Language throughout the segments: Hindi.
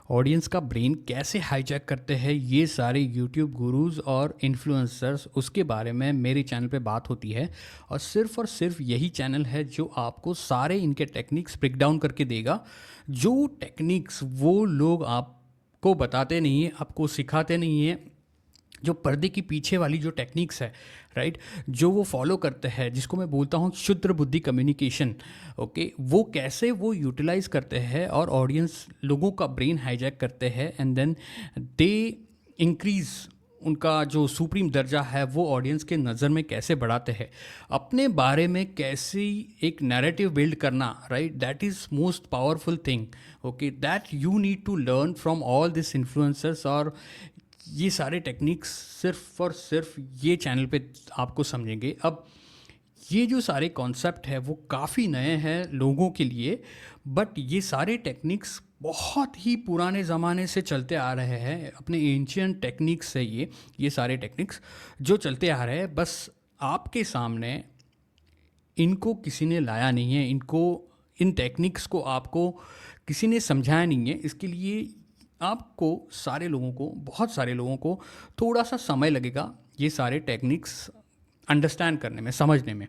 ऑडियंस का ब्रेन कैसे हाईजैक करते हैं ये सारे यूट्यूब गुरुज और इन्फ्लुएंसर्स, उसके बारे में मेरे चैनल पे बात होती है। और सिर्फ यही चैनल है जो आपको सारे इनके टेक्निक्स ब्रेक डाउन करके देगा। जो टेक्निक्स वो लोग आपको बताते नहीं हैं, आपको सिखाते नहीं हैं, जो पर्दे के पीछे वाली जो टेक्निक्स है, राइट, जो वो फॉलो करते हैं, जिसको मैं बोलता हूँ शुद्र बुद्धि कम्युनिकेशन। ओके, वो कैसे वो यूटिलाइज करते हैं और ऑडियंस लोगों का ब्रेन हाईजैक करते हैं, एंड देन दे इंक्रीज उनका जो सुप्रीम दर्जा है वो ऑडियंस के नज़र में कैसे बढ़ाते हैं, अपने बारे में कैसे एक नैरेटिव बिल्ड करना, right, that is most powerful thing. Okay, that you need to learn from all this influencers. और ये सारे टेक्निक्स सिर्फ और सिर्फ ये चैनल पे आपको समझेंगे। अब ये जो सारे कॉन्सेप्ट है वो काफ़ी नए हैं लोगों के लिए, बट ये सारे टेक्निक्स बहुत ही पुराने ज़माने से चलते आ रहे हैं, अपने एंशियंट टेक्निक्स से ये सारे टेक्निक्स जो चलते आ रहे हैं, बस आपके सामने इनको किसी ने लाया नहीं है, इनको इन टेक्निक्स को आपको किसी ने समझाया नहीं है। इसके लिए आपको बहुत सारे लोगों को थोड़ा सा समय लगेगा ये सारे टेक्निक्स अंडरस्टैंड करने में, समझने में।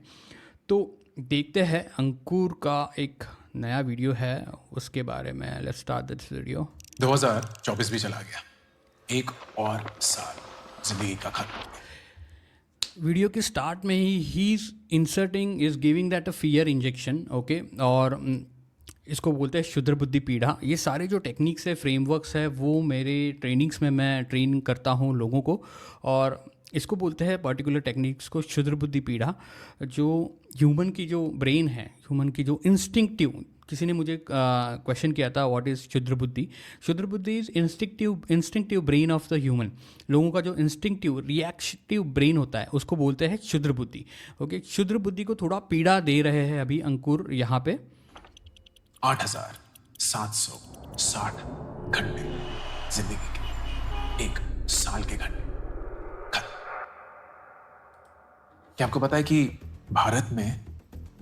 तो देखते हैं, अंकुर का एक नया वीडियो है उसके बारे में। Let's start this video. 2024 भी चला गया, एक और साल जिंदगी का खत्म। वीडियो के स्टार्ट में ही is giving that a fear injection. Okay, और इसको बोलते हैं शुद्र बुद्धि पीढ़ा। ये सारे जो टेक्निक्स है, फ्रेमवर्क्स है, वो मेरे ट्रेनिंग्स में मैं ट्रेन करता हूँ लोगों को, और इसको बोलते हैं पर्टिकुलर टेक्निक्स को शुद्र बुद्धि पीढ़ा। जो ह्यूमन की जो ब्रेन है, ह्यूमन की जो इंस्टिंक्टिव, किसी ने मुझे क्वेश्चन किया था व्हाट इज़ शुद्र बुद्धि। शुद्र बुद्धि is instinctive brain of the human. लोगों का जो इंस्टिंक्टिव रिएक्टिव ब्रेन होता है उसको बोलते हैं शुद्र बुद्धि। ओके, शुद्र बुद्धि को थोड़ा पीड़ा दे रहे हैं अभी अंकुर यहाँ पे। 8,760 घंटे जिंदगी के, एक साल के घंटे खत्म। क्या आपको पता है कि भारत में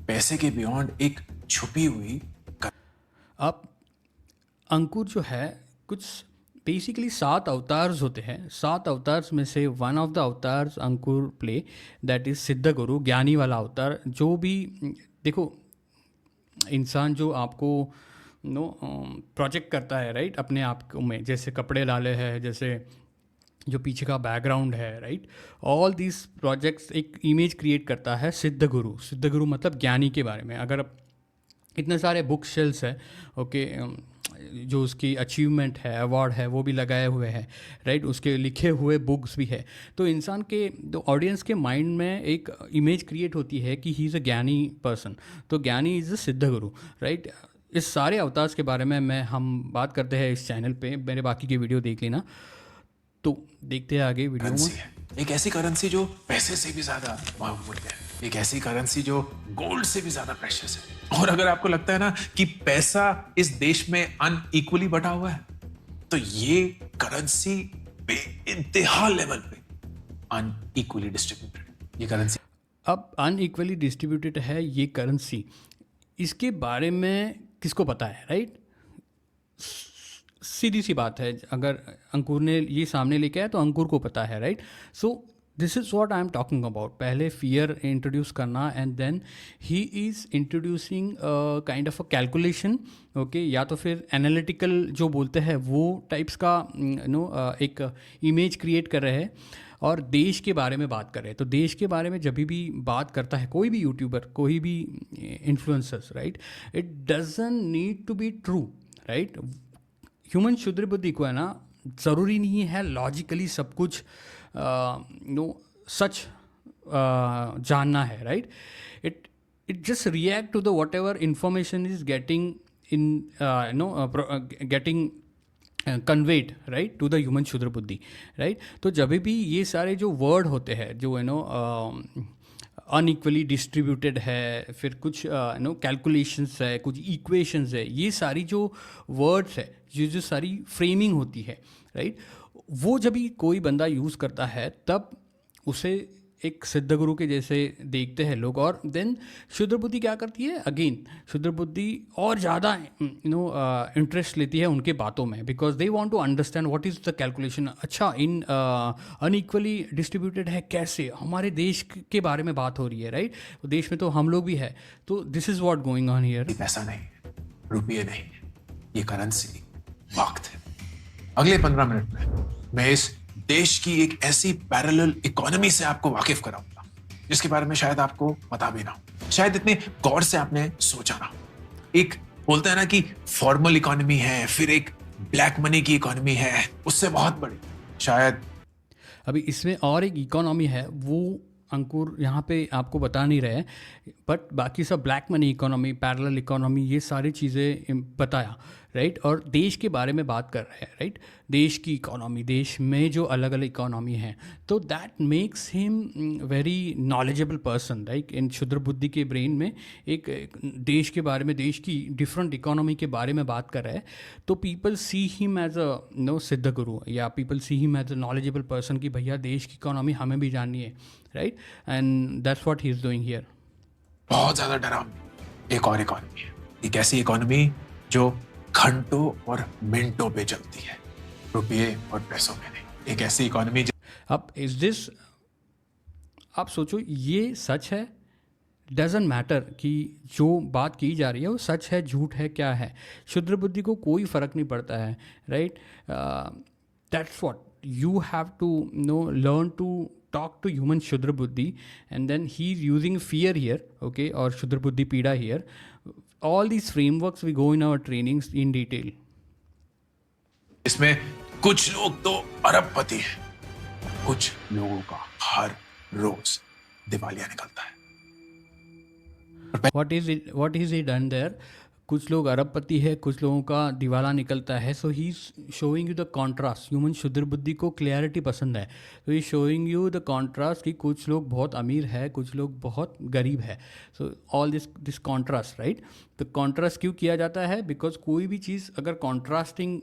पैसे के बियॉन्ड एक छुपी हुई अब अंकुर जो है, कुछ बेसिकली 7 अवतार्स होते हैं। 7 अवतार्स में से one of the avatars Ankur play, that is सिद्ध गुरु, ज्ञानी वाला अवतार। जो भी देखो, इंसान जो आपको प्रोजेक्ट करता है, राइट, अपने आप में, जैसे कपड़े डाले हैं, जैसे जो पीछे का बैकग्राउंड है, राइट, ऑल दिस प्रोजेक्ट्स एक इमेज क्रिएट करता है सिद्ध गुरु। सिद्ध गुरु मतलब ज्ञानी के बारे में। अगर इतने सारे बुक शेल्स है, ओके, जो उसकी अचीवमेंट है, अवार्ड है, वो भी लगाए हुए हैं, राइट, उसके लिखे हुए बुक्स भी है, तो इंसान के, तो ऑडियंस के माइंड में एक इमेज क्रिएट होती है कि ही इज़ अ ज्ञानी पर्सन। तो ज्ञानी इज़ अ सिद्ध गुरु, राइट। इस सारे अवतार्स के बारे में हम बात करते हैं इस चैनल पे, मेरे बाकी के वीडियो देख लेना। तो देखते हैं आगे वीडियो में। है, एक ऐसी करेंसी जो पैसे से भी ज्यादा महत्वपूर्ण है, एक ऐसी करेंसी जो गोल्ड से भी ज्यादा प्रेशियस है। और अगर आपको लगता है ना कि पैसा इस देश में अनइक्वली बटा हुआ है, तो ये करेंसी बेइंतहा लेवल पे अनइक्वली डिस्ट्रीब्यूटेड ये करेंसी। अब अनइक्वली डिस्ट्रीब्यूटेड है ये करेंसी, इसके बारे में किसको पता है, राइट। सीधी सी बात है, अगर अंकुर ने ये सामने लेके आया तो अंकुर को पता है, right. So this is what I am talking about. पहले फियर इंट्रोड्यूस करना, and then he is introducing kind of a calculation. Okay, या तो फिर एनालिटिकल जो बोलते हैं वो टाइप्स का एक इमेज क्रिएट कर रहे हैं, और देश के बारे में बात कर रहे हैं। तो देश के बारे में जब भी बात करता है कोई भी यूट्यूबर, कोई भी influencers, right, it doesn't need to be true, right. Human शुद्र बुद्धि को है ना, ज़रूरी नहीं है लॉजिकली सब कुछ सच जानना है, right. It just react to the whatever information is getting getting conveyed, right, to the human शुद्र बुद्धि, राइट। तो जब भी ये सारे जो वर्ड होते हैं, जो अनइक्वली डिस्ट्रीब्यूटेड है, फिर कुछ कैलकुलेशंस है, कुछ इक्वेशंस है, ये सारी जो वर्ड्स है, जो सारी फ्रेमिंग होती है, राइट, वो जब भी कोई बंदा यूज़ करता है तब उसे एक सिद्ध गुरु के जैसे देखते हैं लोग। और देन क्षुद्र बुद्धि क्या करती है, अगेन क्षुद्र बुद्धि और ज़्यादा इंटरेस्ट लेती है उनके बातों में, because they want to understand what is the calculation. अच्छा, इन अनइक्वली डिस्ट्रीब्यूटेड है कैसे, हमारे देश के बारे में बात हो रही है, राइट? देश में तो हम लोग भी है, तो this is what going on here. पैसा नहीं, रुपये नहीं, ये करेंसी वक्त है। अगले 15 मिनट में मैं इस देश की एक ऐसी पैरेलल इकोनॉमी से आपको वाकिफ कराऊंगा जिसके बारे में शायद आपको पता भी ना हो, शायद इतने गौर से आपने सोचा ना। एक बोलते हैं ना कि फॉर्मल इकोनॉमी है, फिर एक ब्लैक मनी की इकोनॉमी है, उससे बहुत बड़ी शायद। अभी इसमें और एक इकोनॉमी है, वो अंकुर यहाँ पे आपको बता नहीं रहे, बट बाकी सब black money economy, parallel economy, ये सारी चीज़ें बताया, राइट? और देश के बारे में बात कर रहे हैं, राइट? देश की इकोनॉमी, देश में जो अलग अलग इकोनॉमी है, तो that makes him very knowledgeable person, right? इन क्षुद्र बुद्धि के ब्रेन में एक देश के बारे में, देश की डिफरेंट इकोनॉमी के बारे में बात कर रहे हैं, तो people see him as a सिद्ध गुरु, या people see him as a knowledgeable person कि भैया देश की इकोनॉमी हमें भी जाननी है, right? And that's what he is doing here. बहुत ज्यादा डरावनी एक और इकोनॉमी है, एक ऐसी इकोनॉमी जो घंटों और मिनटों पे चलती है, रुपये और पैसों में नहीं। एक ऐसी इकोनॉमी। अब इज दिस, आप सोचो ये सच है, डजेंट मैटर कि जो बात की जा रही है वो सच है, झूठ है, क्या है, क्षुद्र बुद्धि को कोई फर्क नहीं पड़ता है, right? That's what you have to learn to talk to human Shudra Buddhi, and then he's using fear here, okay, or Shudra Buddhi Pida here. All these frameworks we go in our trainings in detail. इसमें कुछ लोग तो अरबपति हैं, कुछ लोगों का हर रोज दिवालिया निकलता है। What is he done there? कुछ लोग अरबपति है, कुछ लोगों का दिवाला निकलता है। So he is showing you the contrast. Human क्षुद्र बुद्धि को क्लियरिटी पसंद है, तो he showing you the contrast कि कुछ लोग बहुत अमीर है, कुछ लोग बहुत गरीब है। So all this contrast, right? तो कॉन्ट्रास्ट क्यों किया जाता है? बिकॉज कोई भी चीज़ अगर कॉन्ट्रास्टिंग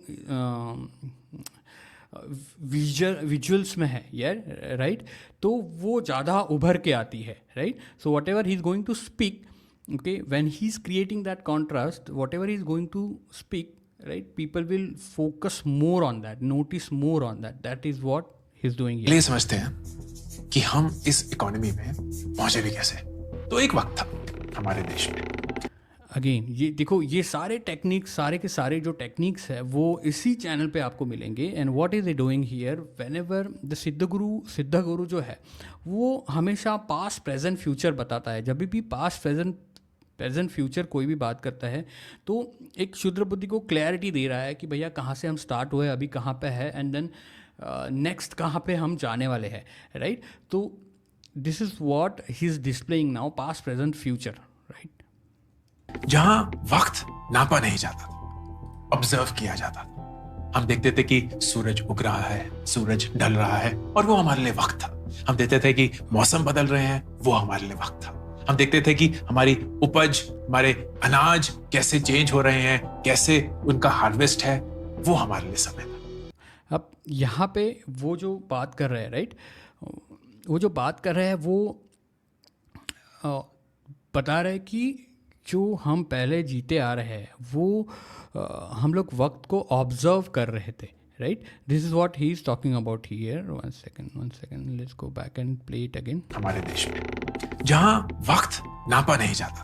विजुअल्स में है, यार, राइट, तो वो ज़्यादा उभर के आती है, right? So whatever he is going to speak, okay, when he's creating that contrast, whatever he's going to speak, right, people will focus more on that, notice more on that. That is what he's doing here. ये समझते हैं कि हम इस इकोनॉमी में पहुंचे भी कैसे। तो एक वक्त था हमारे देश में, अगेन ये देखो, ये सारे टेक्निक्स, सारे के सारे जो टेक्निक्स है वो इसी चैनल पे आपको मिलेंगे। And what is a doing here, when ever the सिद्ध गुरु जो है वो हमेशा पास्ट प्रेजेंट फ्यूचर बताता है। जब भी पास्ट प्रेजेंट फ्यूचर कोई भी बात करता है तो एक क्षुद्र बुद्धि को क्लैरिटी दे रहा है कि भैया कहाँ से हम स्टार्ट हुए, अभी कहाँ पे है, एंड देन नेक्स्ट कहाँ पे हम जाने वाले हैं, राइट? तो this is what he is displaying now, past present future, right? जहां वक्त नापा नहीं जाता, ऑब्जर्व किया जाता। हम देखते थे कि सूरज उग रहा है, सूरज ढल रहा है, और वो हमारे लिए वक्त था। हम देखते थे कि मौसम बदल रहे हैं, वो हमारे लिए वक्त था। हम देखते थे कि हमारी उपज, हमारे अनाज कैसे चेंज हो रहे हैं, कैसे उनका हार्वेस्ट है, वो हमारे लिए समय था। अब यहाँ पे वो जो बात कर रहे हैं, राइट, वो जो बात कर रहे हैं वो बता रहे हैं कि जो हम पहले जीते आ रहे हैं वो हम लोग वक्त को ऑब्जर्व कर रहे थे, right? This is what he is talking about here. One second, let's go back and play it again. हमारे देश में जहां वक्त नापा नहीं जाता,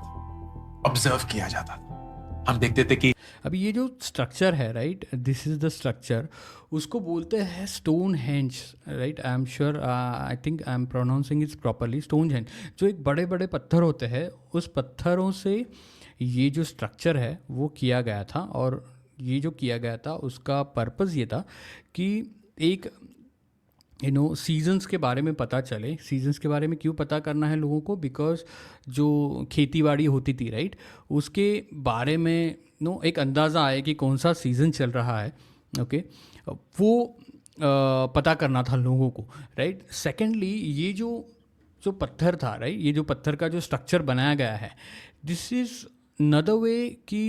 ऑब्जर्व किया जाता, हम देखते थे कि अभी ये जो स्ट्रक्चर है, right, this is the structure, उसको बोलते हैं stone henge, right? I am sure, I think I am pronouncing it's properly, stone henge. जो एक बड़े बड़े पत्थर होते हैं, उस पत्थरों से ये जो स्ट्रक्चर है वो किया गया था। और ये जो किया गया था उसका पर्पज़ ये था कि एक सीजन्स के बारे में पता चले। सीजन्स के बारे में क्यों पता करना है लोगों को? बिकॉज जो खेती बाड़ी होती थी, राइट, उसके बारे में एक अंदाज़ा आए कि कौन सा सीज़न चल रहा है, ओके, वो पता करना था लोगों को, राइट? सेकेंडली, ये जो पत्थर था, राइट, ये जो पत्थर का जो स्ट्रक्चर बनाया गया है, दिस इज़ अनदर वे कि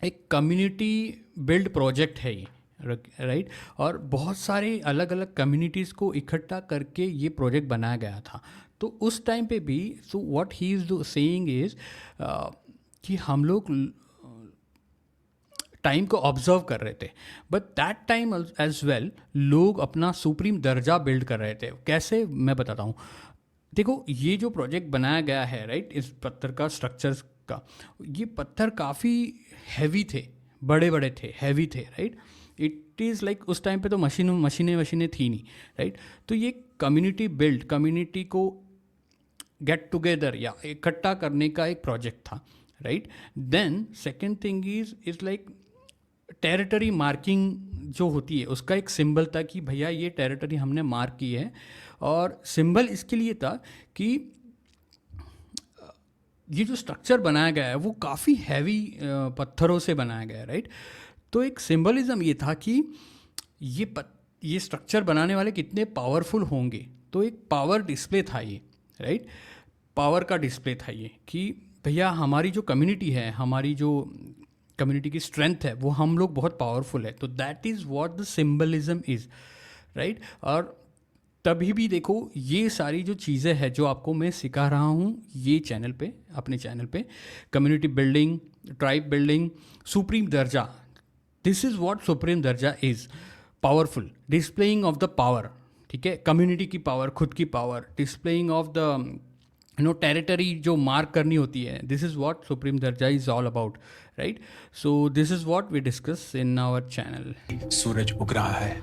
एक कम्युनिटी बिल्ड प्रोजेक्ट है ये, राइट। और बहुत सारे अलग अलग कम्युनिटीज़ को इकट्ठा करके ये प्रोजेक्ट बनाया गया था। तो उस टाइम पे भी so what he is saying is कि हम लोग टाइम को ऑब्जर्व कर रहे थे, but that time as well लोग अपना सुप्रीम दर्जा बिल्ड कर रहे थे। कैसे, मैं बताता हूँ। देखो, ये जो प्रोजेक्ट बनाया गया है राइट, इस पत्थर का स्ट्रक्चर्स का, ये पत्थर काफ़ी हैवी थे, बड़े बड़े थे, हैवी थे राइट। इट इज़ लाइक उस टाइम पे तो मशीनें थी नहीं राइट। तो ये कम्युनिटी बिल्ड, कम्युनिटी को गेट टुगेदर या इकट्ठा करने का एक प्रोजेक्ट था right. Then second thing is like territory marking जो होती है, उसका एक सिंबल था कि भैया ये टेरिटरी हमने मार्क की है। और सिंबल इसके लिए था कि ये जो स्ट्रक्चर बनाया गया है वो काफ़ी हैवी पत्थरों से बनाया गया है राइट। तो एक सिंबलिज्म ये था कि ये स्ट्रक्चर बनाने वाले कितने पावरफुल होंगे। तो एक पावर डिस्प्ले था ये राइट, पावर का डिस्प्ले था ये कि भैया हमारी जो कम्युनिटी है, हमारी जो कम्युनिटी की स्ट्रेंथ है, वो हम लोग बहुत पावरफुल है। तो that is what the symbolism is right. और तभी भी देखो, ये सारी जो चीज़ें हैं जो आपको मैं सिखा रहा हूँ ये चैनल पे, अपने चैनल पे, community building, tribe building, supreme दर्जा, दिस इज़ व्हाट सुप्रीम दर्जा is. Powerful displaying of the power, ठीक है, कम्युनिटी की पावर, खुद की power, displaying of the territory जो मार्क करनी होती है, दिस इज़ व्हाट सुप्रीम दर्जा is all about right. So this is what we discuss in our channel. सूरज उग रहा है,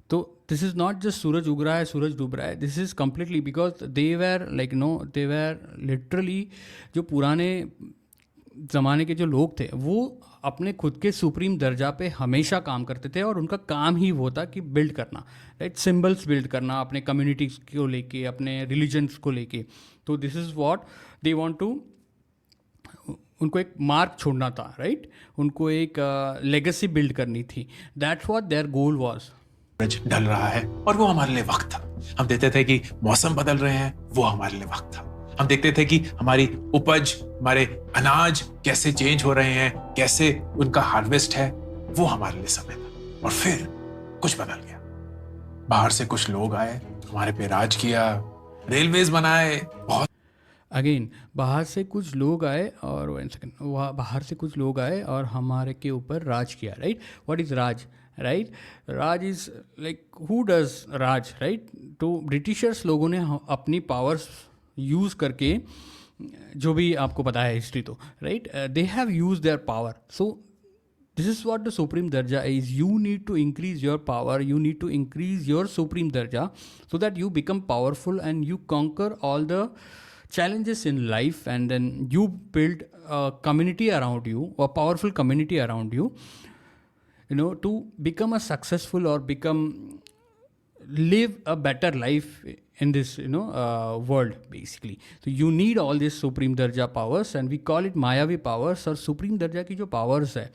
तो दिस इज़ नॉट जस्ट सूरज उग रहा है, सूरज डूब रहा है, this is completely because they were like they were literally, जो पुराने ज़माने के जो लोग थे वो अपने खुद के सुप्रीम दर्जा पे हमेशा काम करते थे। और उनका काम ही वो था कि बिल्ड करना राइट, सिंबल्स बिल्ड करना अपने कम्युनिटीज़ को लेके, अपने रिलीजन्स को लेके। तो this is what they want to, उनको एक मार्क छोड़ना था राइट, उनको एक लेगेसी बिल्ड करनी थी। That's what their goal was. सूरज ढल रहा है और वो हमारे लिए वक्त था। हम देखते थे कि मौसम बदल रहे हैं, वो हमारे लिए वक्त था। हम देखते थे कि हमारी उपज, हमारे अनाज कैसे चेंज हो रहे हैं, कैसे उनका हार्वेस्ट है, वो हमारे लिए समय था। और फिर कुछ बदल गया। बाहर से कुछ लोग आए, हमारे पे राज किया, रेलवेज बनाए, बहुत अगेन बाहर से कुछ लोग आए, और वन सेकेंड, वहाँ बाहर से कुछ लोग आए और हमारे के ऊपर राज किया right. What is Raj right? Raj is like who does Raj right. तो ब्रिटिशर्स लोगों ने अपनी पावर्स यूज़ करके, जो भी आपको पता है हिस्ट्री तो right, they have use their power. So this is what the supreme darja is. You need to increase your power, you need to increase your supreme darja so that you become powerful and you conquer all the challenges in life, and then you build a community around you, a powerful community around you, to become a successful or become live a better life in this world basically. So you need all these supreme darja powers, and we call it mayavi powers। और supreme darja की जो powers है,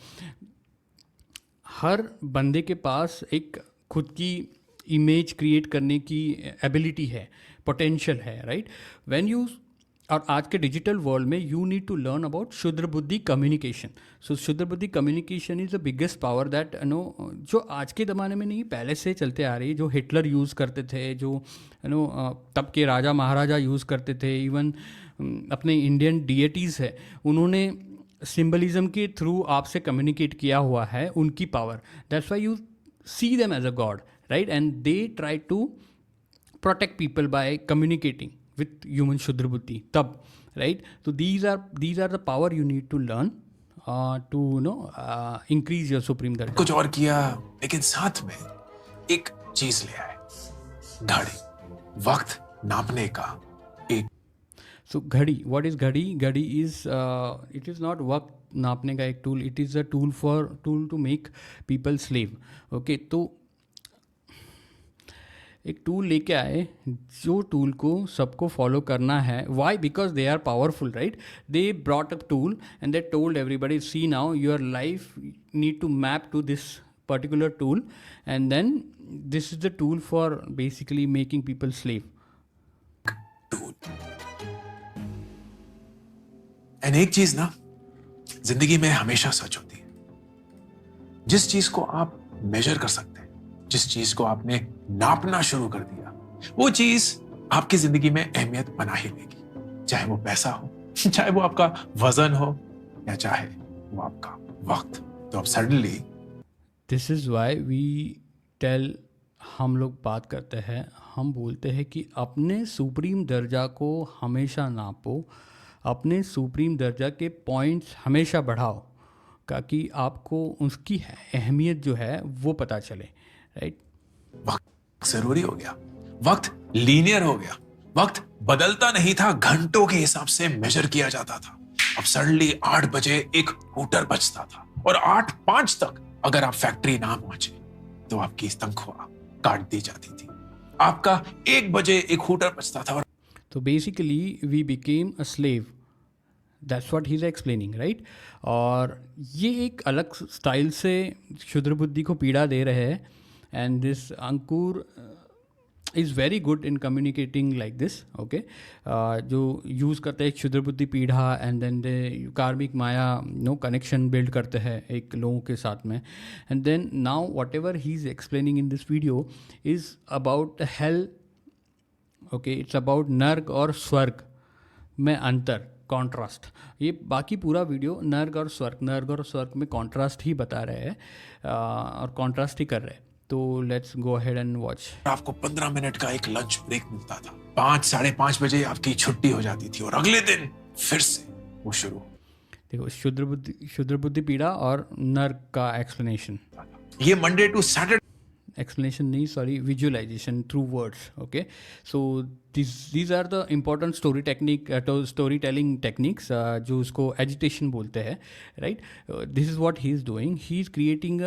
हर बंदे के पास एक खुद की इमेज क्रिएट करने की एबिलिटी है, पोटेंशियल है राइट। व्हेन यू, और आज के डिजिटल वर्ल्ड में you need to learn about शुद्र बुद्धि कम्युनिकेशन। सो शुद्र बुद्धि communication is the biggest power that जो आज के ज़माने में नहीं, पहले से चलते आ रही है, जो हिटलर यूज़ करते थे, जो तब के राजा महाराजा यूज़ करते थे, इवन अपने इंडियन डीएटीज़ है, उन्होंने सिंबलिज्म के थ्रू आपसे कम्युनिकेट किया हुआ है उनकी power. That's why you see them as a god right, and they try to protect people by communicating with human शुद्र बुद्धि तब राइट। तो these are the power you need to learn to increase your supreme दर्जा। कुछ और किया, लेकिन साथ में एक चीज ले आए, घड़ी, वक्त नापने का एक। सो घड़ी, व्हाट इज़ घड़ी? घड़ी इज़ इट इज़ नॉट वक्त नापने का एक tool, it is a tool to make people slave. Okay, तो एक टूल लेके आए, जो टूल को सबको फॉलो करना है। Why? Because they are powerful right. They brought up tool and they told everybody, see now your life need to map to this particular tool, and then this is the tool for basically making people slave. And एक चीज ना जिंदगी में हमेशा सच होती है, जिस चीज को आप मेजर कर सकते हैं, जिस चीज को आपने नापना शुरू कर दिया, वो चीज आपकी जिंदगी में अहमियत बना ही लेगी। चाहे वो पैसा हो, चाहे वो आपका वजन हो, या चाहे वो आपका वक्त। तो अब suddenly this is why we tell, हम लोग बात करते हैं, हम बोलते हैं कि अपने सुप्रीम दर्जा को हमेशा नापो, अपने सुप्रीम दर्जा के पॉइंट्स हमेशा बढ़ाओ, ताकि आपको उसकी अहमियत जो है वो पता चले, राइट। वक्त जरूरी हो गया, वक्त लीनियर हो गया, वक्त बदलता नहीं था, घंटों के हिसाब से मेजर किया जाता था। अब सडनली 8 बजे एक हूटर बजता था और 8:05 तक अगर आप फैक्ट्री ना पहुंचे तो आपकी तनख्वाह काट दी जाती थी। आपका 1 बजे एक हूटर बजता था और तो basically we became a slave, that's what he is explaining, right. और ये एक अलग स्टाइल से क्षुद्र बुद्धि को पीड़ा दे रहे हैं, and this Ankur is very good in communicating like this, okay. जो यूज़ करते हैं क्षुद्र बुद्धि पीढ़ा, एंड देन दे कार्मिक माया नो कनेक्शन बिल्ड करते हैं एक लोगों के साथ में, and then now whatever he is explaining in this video is about hell, okay. It's about नर्क और स्वर्ग में अंतर, कॉन्ट्रास्ट। ये बाकी पूरा वीडियो नर्क और स्वर्ग में कॉन्ट्रास्ट ही बता रहे हैं, और कॉन्ट्रास्ट ही कर रहे हैं। तो let's go ahead and watch. आपको 15 मिनट का एक लंच ब्रेक मिलता था, 5 साढ़े 5 बजे आपकी छुट्टी हो जाती थी और अगले दिन फिर से वो शुरू। देखो, क्षुद्र बुद्धि पीड़ा और नर्क का एक्सप्लेनेशन, ये मंडे टू सैटरडे, एक्सप्लेनेशन नहीं, sorry, visualisation through words, okay. So these are the important story telling techniques, जो उसको एजिटेशन बोलते हैं, right. This is what he is doing, he is creating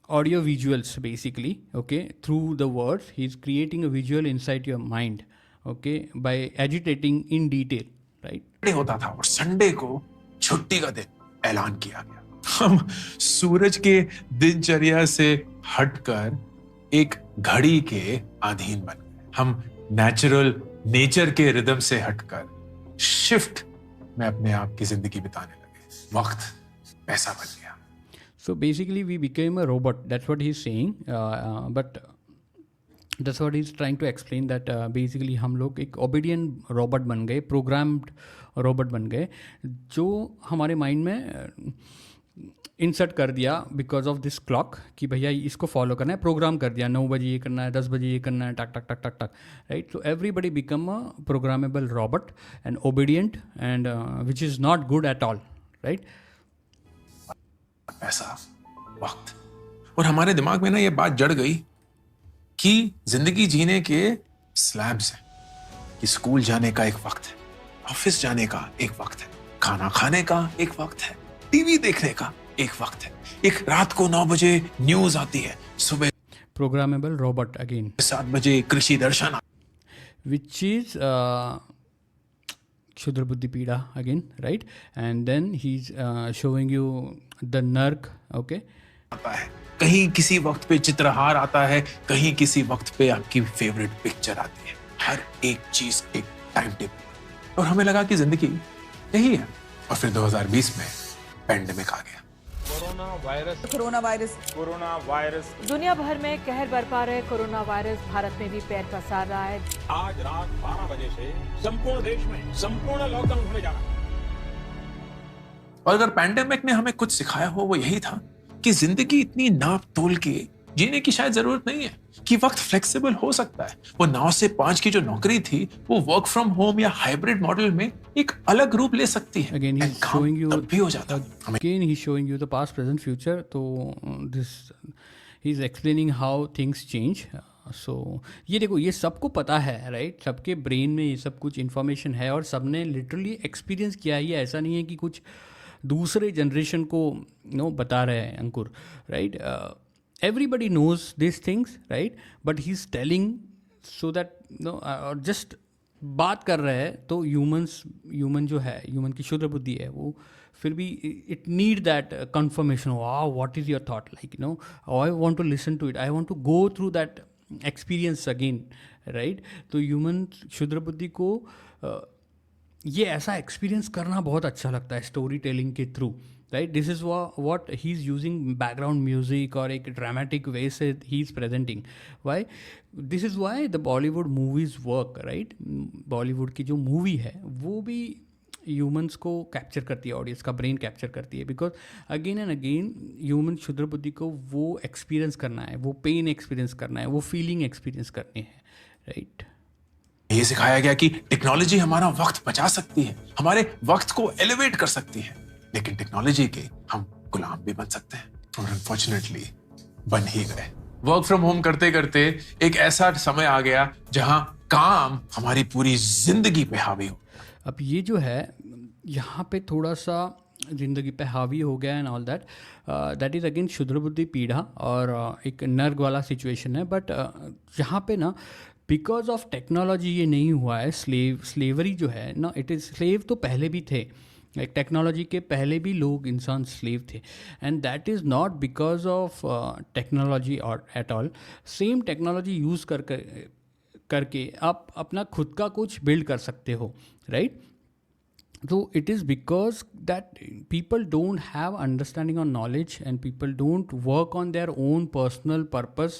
audio visuals basically, okay, through the words he is creating a visual inside your mind, okay, by agitating in detail, right। होता था और संडे को छुट्टी का दिन ऐलान किया गया। हम सूरज के दिनचर्या से हटकर एक घड़ी के अधीन बन गए। हम नेचर के रिदम से हटकर शिफ्ट में अपने आप की जिंदगी बिताने लगे। वक्त पैसा बन गया। So basically we became a robot, that's what he's saying, but that's what he's trying to explain, that basically हम लोग एक obedient robot बन गए, programmed robot बन गए, जो हमारे माइंड में इंसर्ट कर दिया बिकॉज ऑफ दिस क्लॉक कि भैया इसको फॉलो करना है, प्रोग्राम कर दिया, 9 बजे ये करना है, 10 बजे ये करना है, टक टक टक टक टक, right. So everybody become a programmable robot and obedient, and which is not good at all, right. पैसा, वक्त, और हमारे दिमाग में ना ये बात जड़ गई कि जिंदगी जीने के स्लैब्स हैं, कि स्कूल जाने का एक वक्त है, ऑफिस जाने का एक वक्त है, खाना खाने का एक वक्त है, टीवी देखने का एक वक्त है, एक रात को 9 बजे न्यूज आती है, सुबह प्रोग्रामेबल रोबोट अगेन 7 बजे कृषि दर्शन, विच इज क्षुद्र बुद्धि पीड़ा again, right. And then he is showing you the नर्क, ओके। आता है, कहीं किसी वक्त पे चित्रहार आता है, कहीं किसी वक्त पे आपकी फेवरेट पिक्चर आती है, हर एक चीज एक टाइम टेबल। और हमें लगा कि जिंदगी यही है। और फिर 2020 में पेंडेमिक आ गया। कोरोना वायरस दुनिया भर में कहर बरपा रहे कोरोना वायरस भारत में भी पैर पसार रहा है। आज रात 12 बजे से संपूर्ण देश में संपूर्ण लॉकडाउन होने जा रहा है। और अगर पैंडेमिक ने हमें कुछ सिखाया हो वो यही था कि जिंदगी इतनी नाप तोल के जीने की शायद जरूरत नहीं है, कि वक्त फ्लेक्सिबल हो सकता है। वो 9 से 5 की जो नौकरी थी वो वर्क फ्रॉम होम या हाइब्रिड मॉडल में एक अलग रूप ले सकती है। Again, he's showing you, तब भी हो जाता है। again he's showing you the past, present, future. तो this he's explaining how things change. So ये देखो, ये सबको पता है, राइट। सबके ब्रेन में ये सब कुछ इन्फॉर्मेशन है और सबने लिटरली एक्सपीरियंस किया है। ये ऐसा नहीं है कि कुछ दूसरे जनरेशन को बता रहे हैं Ankur, right. Everybody knows this things, right, but he is telling so that और जस्ट बात कर रहे हैं। तो ह्यूमन जो है, ह्यूमन की शुद्ध बुद्धि है, वो फिर भी it need that confirmation, what is your thought, like I want to listen to it, I want to go through that experience again, right. तो ह्यूमन शुद्ध बुद्धि को ये ऐसा एक्सपीरियंस करना बहुत अच्छा लगता है स्टोरी टेलिंग के through, right. This is what he's using background music और एक dramatic way से he's presenting. Why? This is why the Bollywood movies work, right? Bollywood की जो मूवी है वो भी ह्यूमंस को कैप्चर करती है, ऑडियंस का ब्रेन कैप्चर करती है, because again and again human क्षुद्र बुद्धि को वो एक्सपीरियंस करना है, वो पेन एक्सपीरियंस करना है, वो फीलिंग एक्सपीरियंस करनी है, राइट. ये सिखाया गया कि टेक्नोलॉजी हमारा वक्त बचा सकती है, हमारे वक्त को एलिवेट कर सकती है, लेकिन टेक्नोलॉजी के हम गुलाम भी बन सकते हैं, और अनफॉर्चुनेटली बन ही गए. वर्क फ्रॉम होम करते करते एक ऐसा समय आ गया जहां काम हमारी पूरी जिंदगी पे हावी हो. अब ये जो है यहाँ पे थोड़ा सा ज़िंदगी पे हावी हो गया and all that, that is again क्षुद्र बुद्धि पीढ़ा और एक नर्क वाला सिचुएशन है. बट यहाँ पे ना बिकॉज ऑफ टेक्नोलॉजी ये नहीं हुआ है. स्लेवरी जो है ना, इट इज़ स्लेव तो पहले भी थे, लाइक टेक्नोलॉजी के पहले भी लोग इंसान स्लेव थे, and that is not because of technology और at all. Same technology use करके आप अपना खुद का कुछ बिल्ड कर सकते हो, right. So it is because that people don't have understanding or knowledge, and people don't work on their own personal purpose,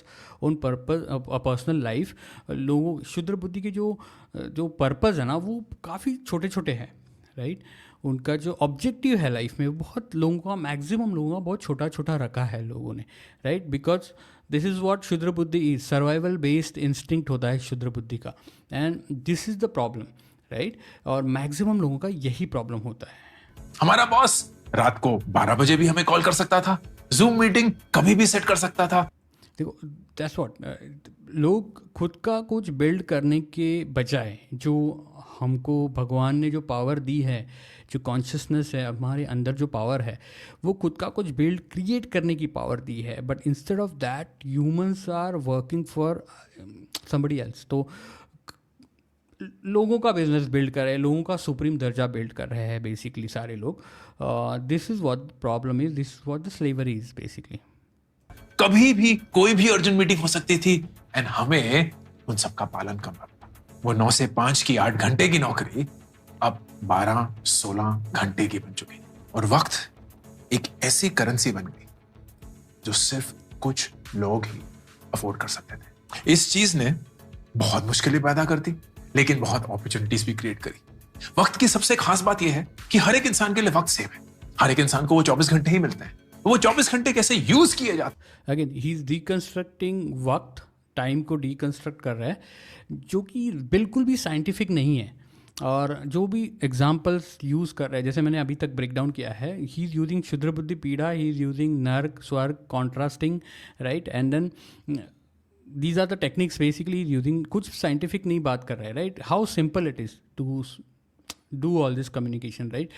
personal life. लोगों क्षुद्र बुद्धि के जो पर्पज़ है ना वो काफ़ी छोटे छोटे हैं, राइट. उनका जो ऑब्जेक्टिव है लाइफ में बहुत लोगों का, मैक्सिमम लोगों का बहुत छोटा छोटा रखा है लोगों ने, right. Because this is what क्षुद्र बुद्धि इज. सर्वाइवल बेस्ड इंस्टिंक्ट होता है क्षुद्र बुद्धि का, and this is the problem, right. और मैक्सिमम लोगों का यही प्रॉब्लम होता है. हमारा बॉस रात को 12 बजे भी हमें कॉल कर सकता था, जूम मीटिंग कभी भी सेट कर सकता था. देखो दैट्स व्हाट, लोग खुद का कुछ बिल्ड करने के बजाय जो हमको भगवान ने जो पावर दी है, जो कॉन्शियसनेस है हमारे अंदर, जो पावर है वो खुद का कुछ बिल्ड क्रिएट करने की पावर दी है. But instead of that humans are working for somebody else. तो लोगों का बिजनेस बिल्ड कर रहे हैं, लोगों का सुप्रीम दर्जा बिल्ड कर रहे हैं बेसिकली सारे लोग. This is what problem is, this is what the slavery is basically. कभी भी कोई भी अर्जेंट मीटिंग हो सकती थी, एंड हमें उन सबका पालन करना था. वो 9 से 5 की 8 घंटे की नौकरी अब 12-16 घंटे की बन चुकी, और वक्त एक ऐसी करेंसी बन गई जो सिर्फ कुछ लोग ही अफोर्ड कर सकते थे. इस चीज ने बहुत मुश्किलें पैदा कर दी, लेकिन बहुत अपॉर्चुनिटीज भी क्रिएट करी. वक्त की सबसे खास बात यह है कि हर एक इंसान के लिए वक्त सेम है. हर एक इंसान को वो 24 घंटे ही मिलते हैं. वो 24 घंटे कैसे यूज किए जाते हैं. अगेन ही इज डिकंस्ट्रक्टिंग वक्त, टाइम को डिकंस्ट्रक्ट कर रहा है, जो कि बिल्कुल भी साइंटिफिक नहीं है. और जो भी एग्जाम्पल्स यूज़ कर रहे हैं, जैसे मैंने अभी तक ब्रेक डाउन किया है, ही इज़ यूजिंग क्षुद्र बुद्धि पीड़ा, ही इज़ यूजिंग नर्क, स्वर्ग, contrasting, right. And then these are the techniques basically using. कुछ scientific नहीं बात कर रहे हैं, right? How simple it is to do all this communication, right?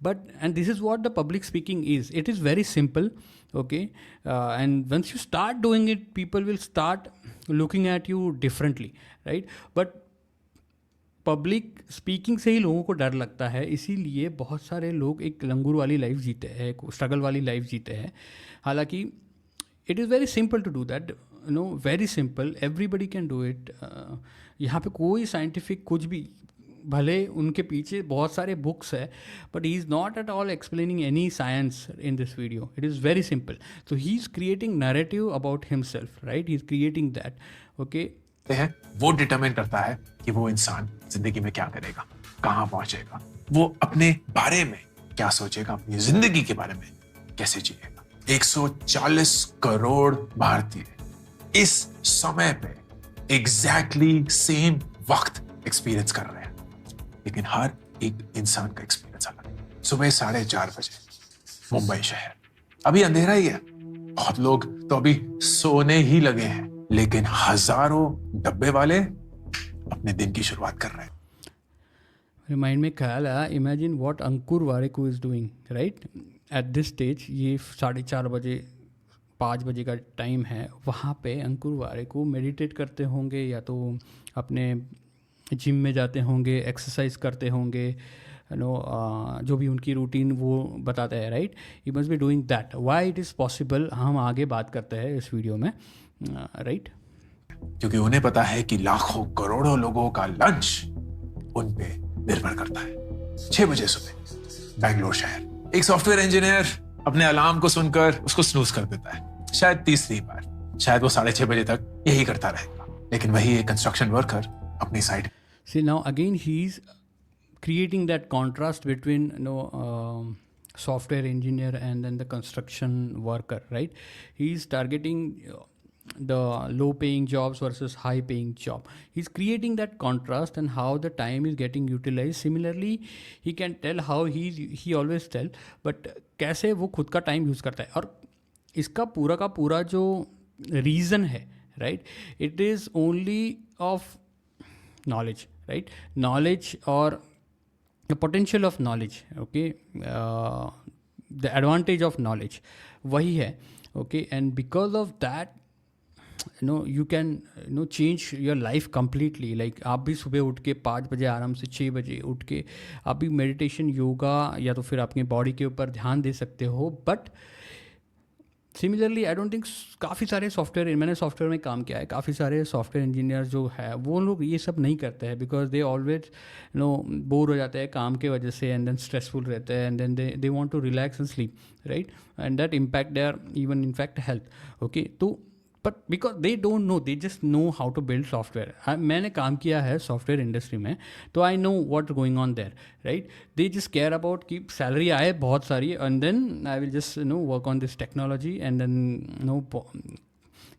But and this is what the public speaking is. It is very simple, okay? And once you start doing it, people will start looking at you differently, right? But public speaking से ही लोगों को डर लगता है, इसीलिए बहुत सारे लोग एक लंगूर वाली लाइफ जीते हैं, एक स्ट्रगल वाली लाइफ जीते हैं. हालांकि it is very simple to do that, no, very simple, everybody can do it. यहाँ पे कोई साइंटिफिक कुछ भी, भले उनके पीछे बहुत सारे बुक्स है, but he is not at all explaining any science in this video. It is very simple. So he is creating narrative about himself, right. He is creating that, okay. है वो डिटरमाइन करता है कि वो इंसान जिंदगी में क्या करेगा, कहां पहुंचेगा, वो अपने बारे में क्या सोचेगा, अपनी जिंदगी के बारे में कैसे जिएगा. 140 करोड़ भारतीय इस समय पे एग्जैक्टली सेम वक्त एक्सपीरियंस कर रहे हैं, लेकिन हर एक इंसान का एक्सपीरियंस अलग है. सुबह 4:30 बजे मुंबई शहर, अभी अंधेरा ही है, बहुत लोग तो अभी सोने ही लगे हैं, लेकिन हजारों डब्बे वाले अपने दिन की शुरुआत कर रहे हैं. मेरे माइंड में ख्याल आया, imagine what Ankur Warikoo is doing, right. At this stage, ये 4:30 बजे 5 बजे का टाइम है, वहाँ पे अंकुर वारेको मेडिटेट करते होंगे, या तो अपने जिम में जाते होंगे, एक्सरसाइज करते होंगे, यू नो, जो भी उनकी रूटीन वो बताते हैं, right. He must be doing that. Why it is possible, हम आगे बात करते हैं इस वीडियो में, राइट. क्योंकि उन्हें पता है कि लाखों करोड़ों लोगों का लंच उन पे निर्भर करता है. 6 बजे सुबह बेंगलोर शहर, एक सॉफ्टवेयर इंजीनियर अपने अलार्म को सुनकर उसको स्नूज कर देता है, शायद तीसरी बार, शायद वो 6:30 बजे तक यही करता रहेगा। लेकिन वही एक कंस्ट्रक्शन वर्कर अपनी side. See, now again he's creating that contrast between software engineer and then the construction worker, right? He's targeting the low paying jobs versus high paying job. He's creating that contrast and how the time is getting utilized. Similarly, he can tell how he always tell, but कैसे वो खुद का टाइम यूज़ करता है। और इसका पूरा का पूरा जो रीज़न है, right, it is only of knowledge, right? Knowledge or the potential of knowledge, okay? The advantage of knowledge वही है, okay? And because of that, you can change your life completely. Like आप भी सुबह उठ के 5 बजे आराम से 6 बजे उठ के आप भी मेडिटेशन, योगा या तो फिर अपनी बॉडी के ऊपर ध्यान दे सकते हो। But similarly I don't think काफ़ी सारे सॉफ्टवेयर, मैंने सॉफ्टवेयर में काम किया है, काफ़ी सारे सॉफ्टवेयर इंजीनियर जो है वो लोग ये सब नहीं करते हैं, बिकॉज दे ऑलवेज बोर हो जाते हैं काम के वजह से, एंड देन स्ट्रेसफुल रहते हैं, and then they want to relax and sleep, right? And that impact their even in fact health, okay? तो but because they don't know, they just know how to build software. मैंने काम किया है सॉफ्टवेयर इंडस्ट्री में, तो I know what going on there, right? They just care about कि सैलरी आए बहुत सारी, and then I will just work on this technology, and then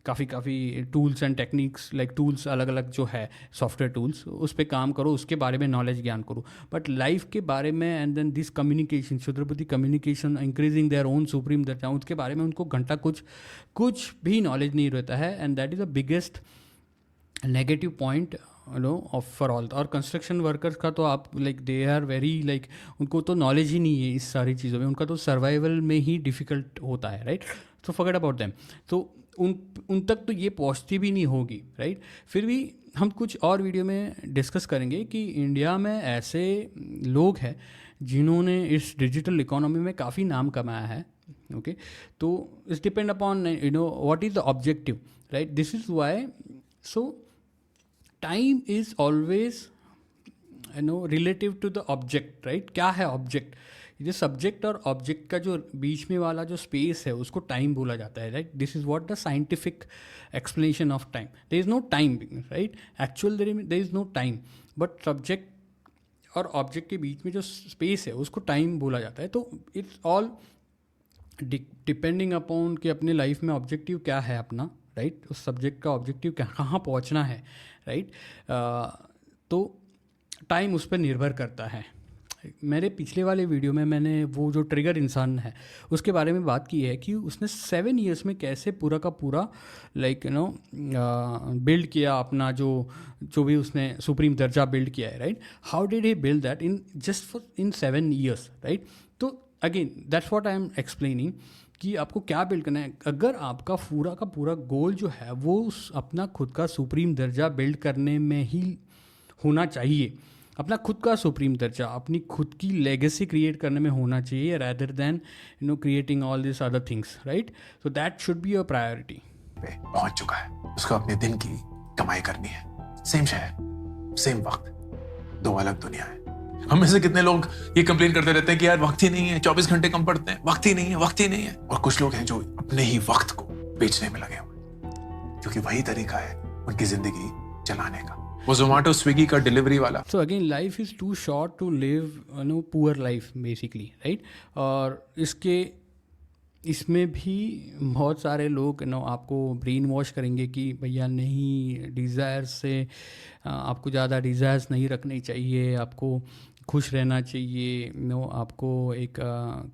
काफ़ी tools and techniques, like tools अलग अलग जो है सॉफ्टवेयर टूल्स, उस पर काम करो, उसके बारे में नॉलेज ज्ञान करो। बट लाइफ के बारे में, एंड देन दिस कम्युनिकेशन, क्षुद्रपति communication, increasing their own supreme दर्जा, उसके बारे में उनको घंटा कुछ भी नॉलेज नहीं रहता है, and that is the biggest negative point of for all. और कंस्ट्रक्शन वर्कर्स का तो आप like they are very like, उनको तो नॉलेज ही नहीं है इस सारी चीज़ों में, उनका तो सर्वाइवल में ही डिफ़िकल्ट होता है, राइट? तो फॉरगेट अबाउट देम। तो उन तक तो ये पहुंचती भी नहीं होगी, राइट? फिर भी हम कुछ और वीडियो में डिस्कस करेंगे कि इंडिया में ऐसे लोग हैं जिन्होंने इस डिजिटल इकोनॉमी में काफ़ी नाम कमाया है, ओके? तो it's depend upon what is the objective, right? This is why so time is always relative to the object, right? क्या है ऑब्जेक्ट? ये सब्जेक्ट और ऑब्जेक्ट का जो बीच में वाला जो स्पेस है उसको टाइम बोला जाता है, right? This is what the scientific explanation of time. There is no time, right? Actual there is no time, but subject और ऑब्जेक्ट के बीच में जो स्पेस है उसको टाइम बोला जाता है। तो इट्स ऑल डिपेंडिंग अपॉन कि अपने लाइफ में ऑब्जेक्टिव क्या है अपना, राइट? उस सब्जेक्ट का ऑब्जेक्टिव कहाँ पहुँचना है, राइट? तो टाइम उस पर निर्भर करता है। मेरे पिछले वाले वीडियो में मैंने वो जो ट्रिगर इंसान है उसके बारे में बात की है कि उसने 7 ईयर्स में कैसे पूरा का पूरा लाइक बिल्ड किया अपना जो भी उसने सुप्रीम दर्जा बिल्ड किया है, right? How did he build that in just for in 7 years, right? तो again that's what I am explaining कि आपको क्या बिल्ड करना है। अगर आपका पूरा का पूरा गोल जो है वो अपना खुद का सुप्रीम दर्जा बिल्ड करने में ही होना चाहिए, अपना खुद का सुप्रीम दर्जा, अपनी खुद की लेगेसी क्रिएट करने में होना चाहिए, rather than creating all this other things, right? So that should be your priority. पे पहुंच चुका है, उसको अपने दिन की कमाई करनी है। सेम शहर, सेम वक्त, 2 अलग दुनिया है। हम में से कितने लोग ये कंप्लेन करते रहते हैं कि यार वक्त ही नहीं है, 24 घंटे कम पड़ते हैं, वक्त ही नहीं है, वक्त ही नहीं है। और कुछ लोग हैं जो अपने ही वक्त को बेचने में लगे हुए, क्योंकि वही तरीका है उनकी जिंदगी चलाने का। वो जोमेटो स्विगी का डिलीवरी वाला। So again life is too short to live poor life basically, right? और इसमें भी बहुत सारे लोग आपको ब्रेन वॉश करेंगे कि भैया नहीं, डिज़ायर्स से आपको ज़्यादा डिज़ायर्स नहीं रखनी चाहिए, आपको खुश रहना चाहिए, आपको एक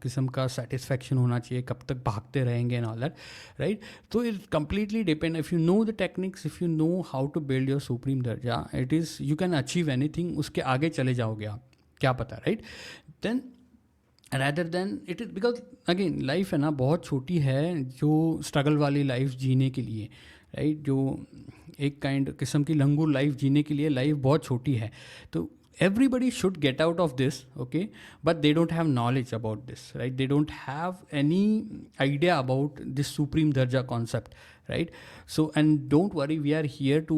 किस्म का सेटिस्फैक्शन होना चाहिए, कब तक भागते रहेंगे एंड ऑल दैट, राइट? तो it completely depend, if you know the techniques, if you know how to build your supreme दर्जा, it is you can achieve anything. उसके आगे चले जाओगे आप, क्या पता, right? Then rather than it is because again life है ना बहुत छोटी है जो स्ट्रगल वाली लाइफ जीने के लिए, राइट? जो एक किस्म की लंगूर लाइफ जीने के लिए लाइफ बहुत छोटी है। तो everybody should get out of this, okay, but they don't have knowledge about this, right? They don't have any idea about this supreme darja concept, right? So, and don't worry, we are here to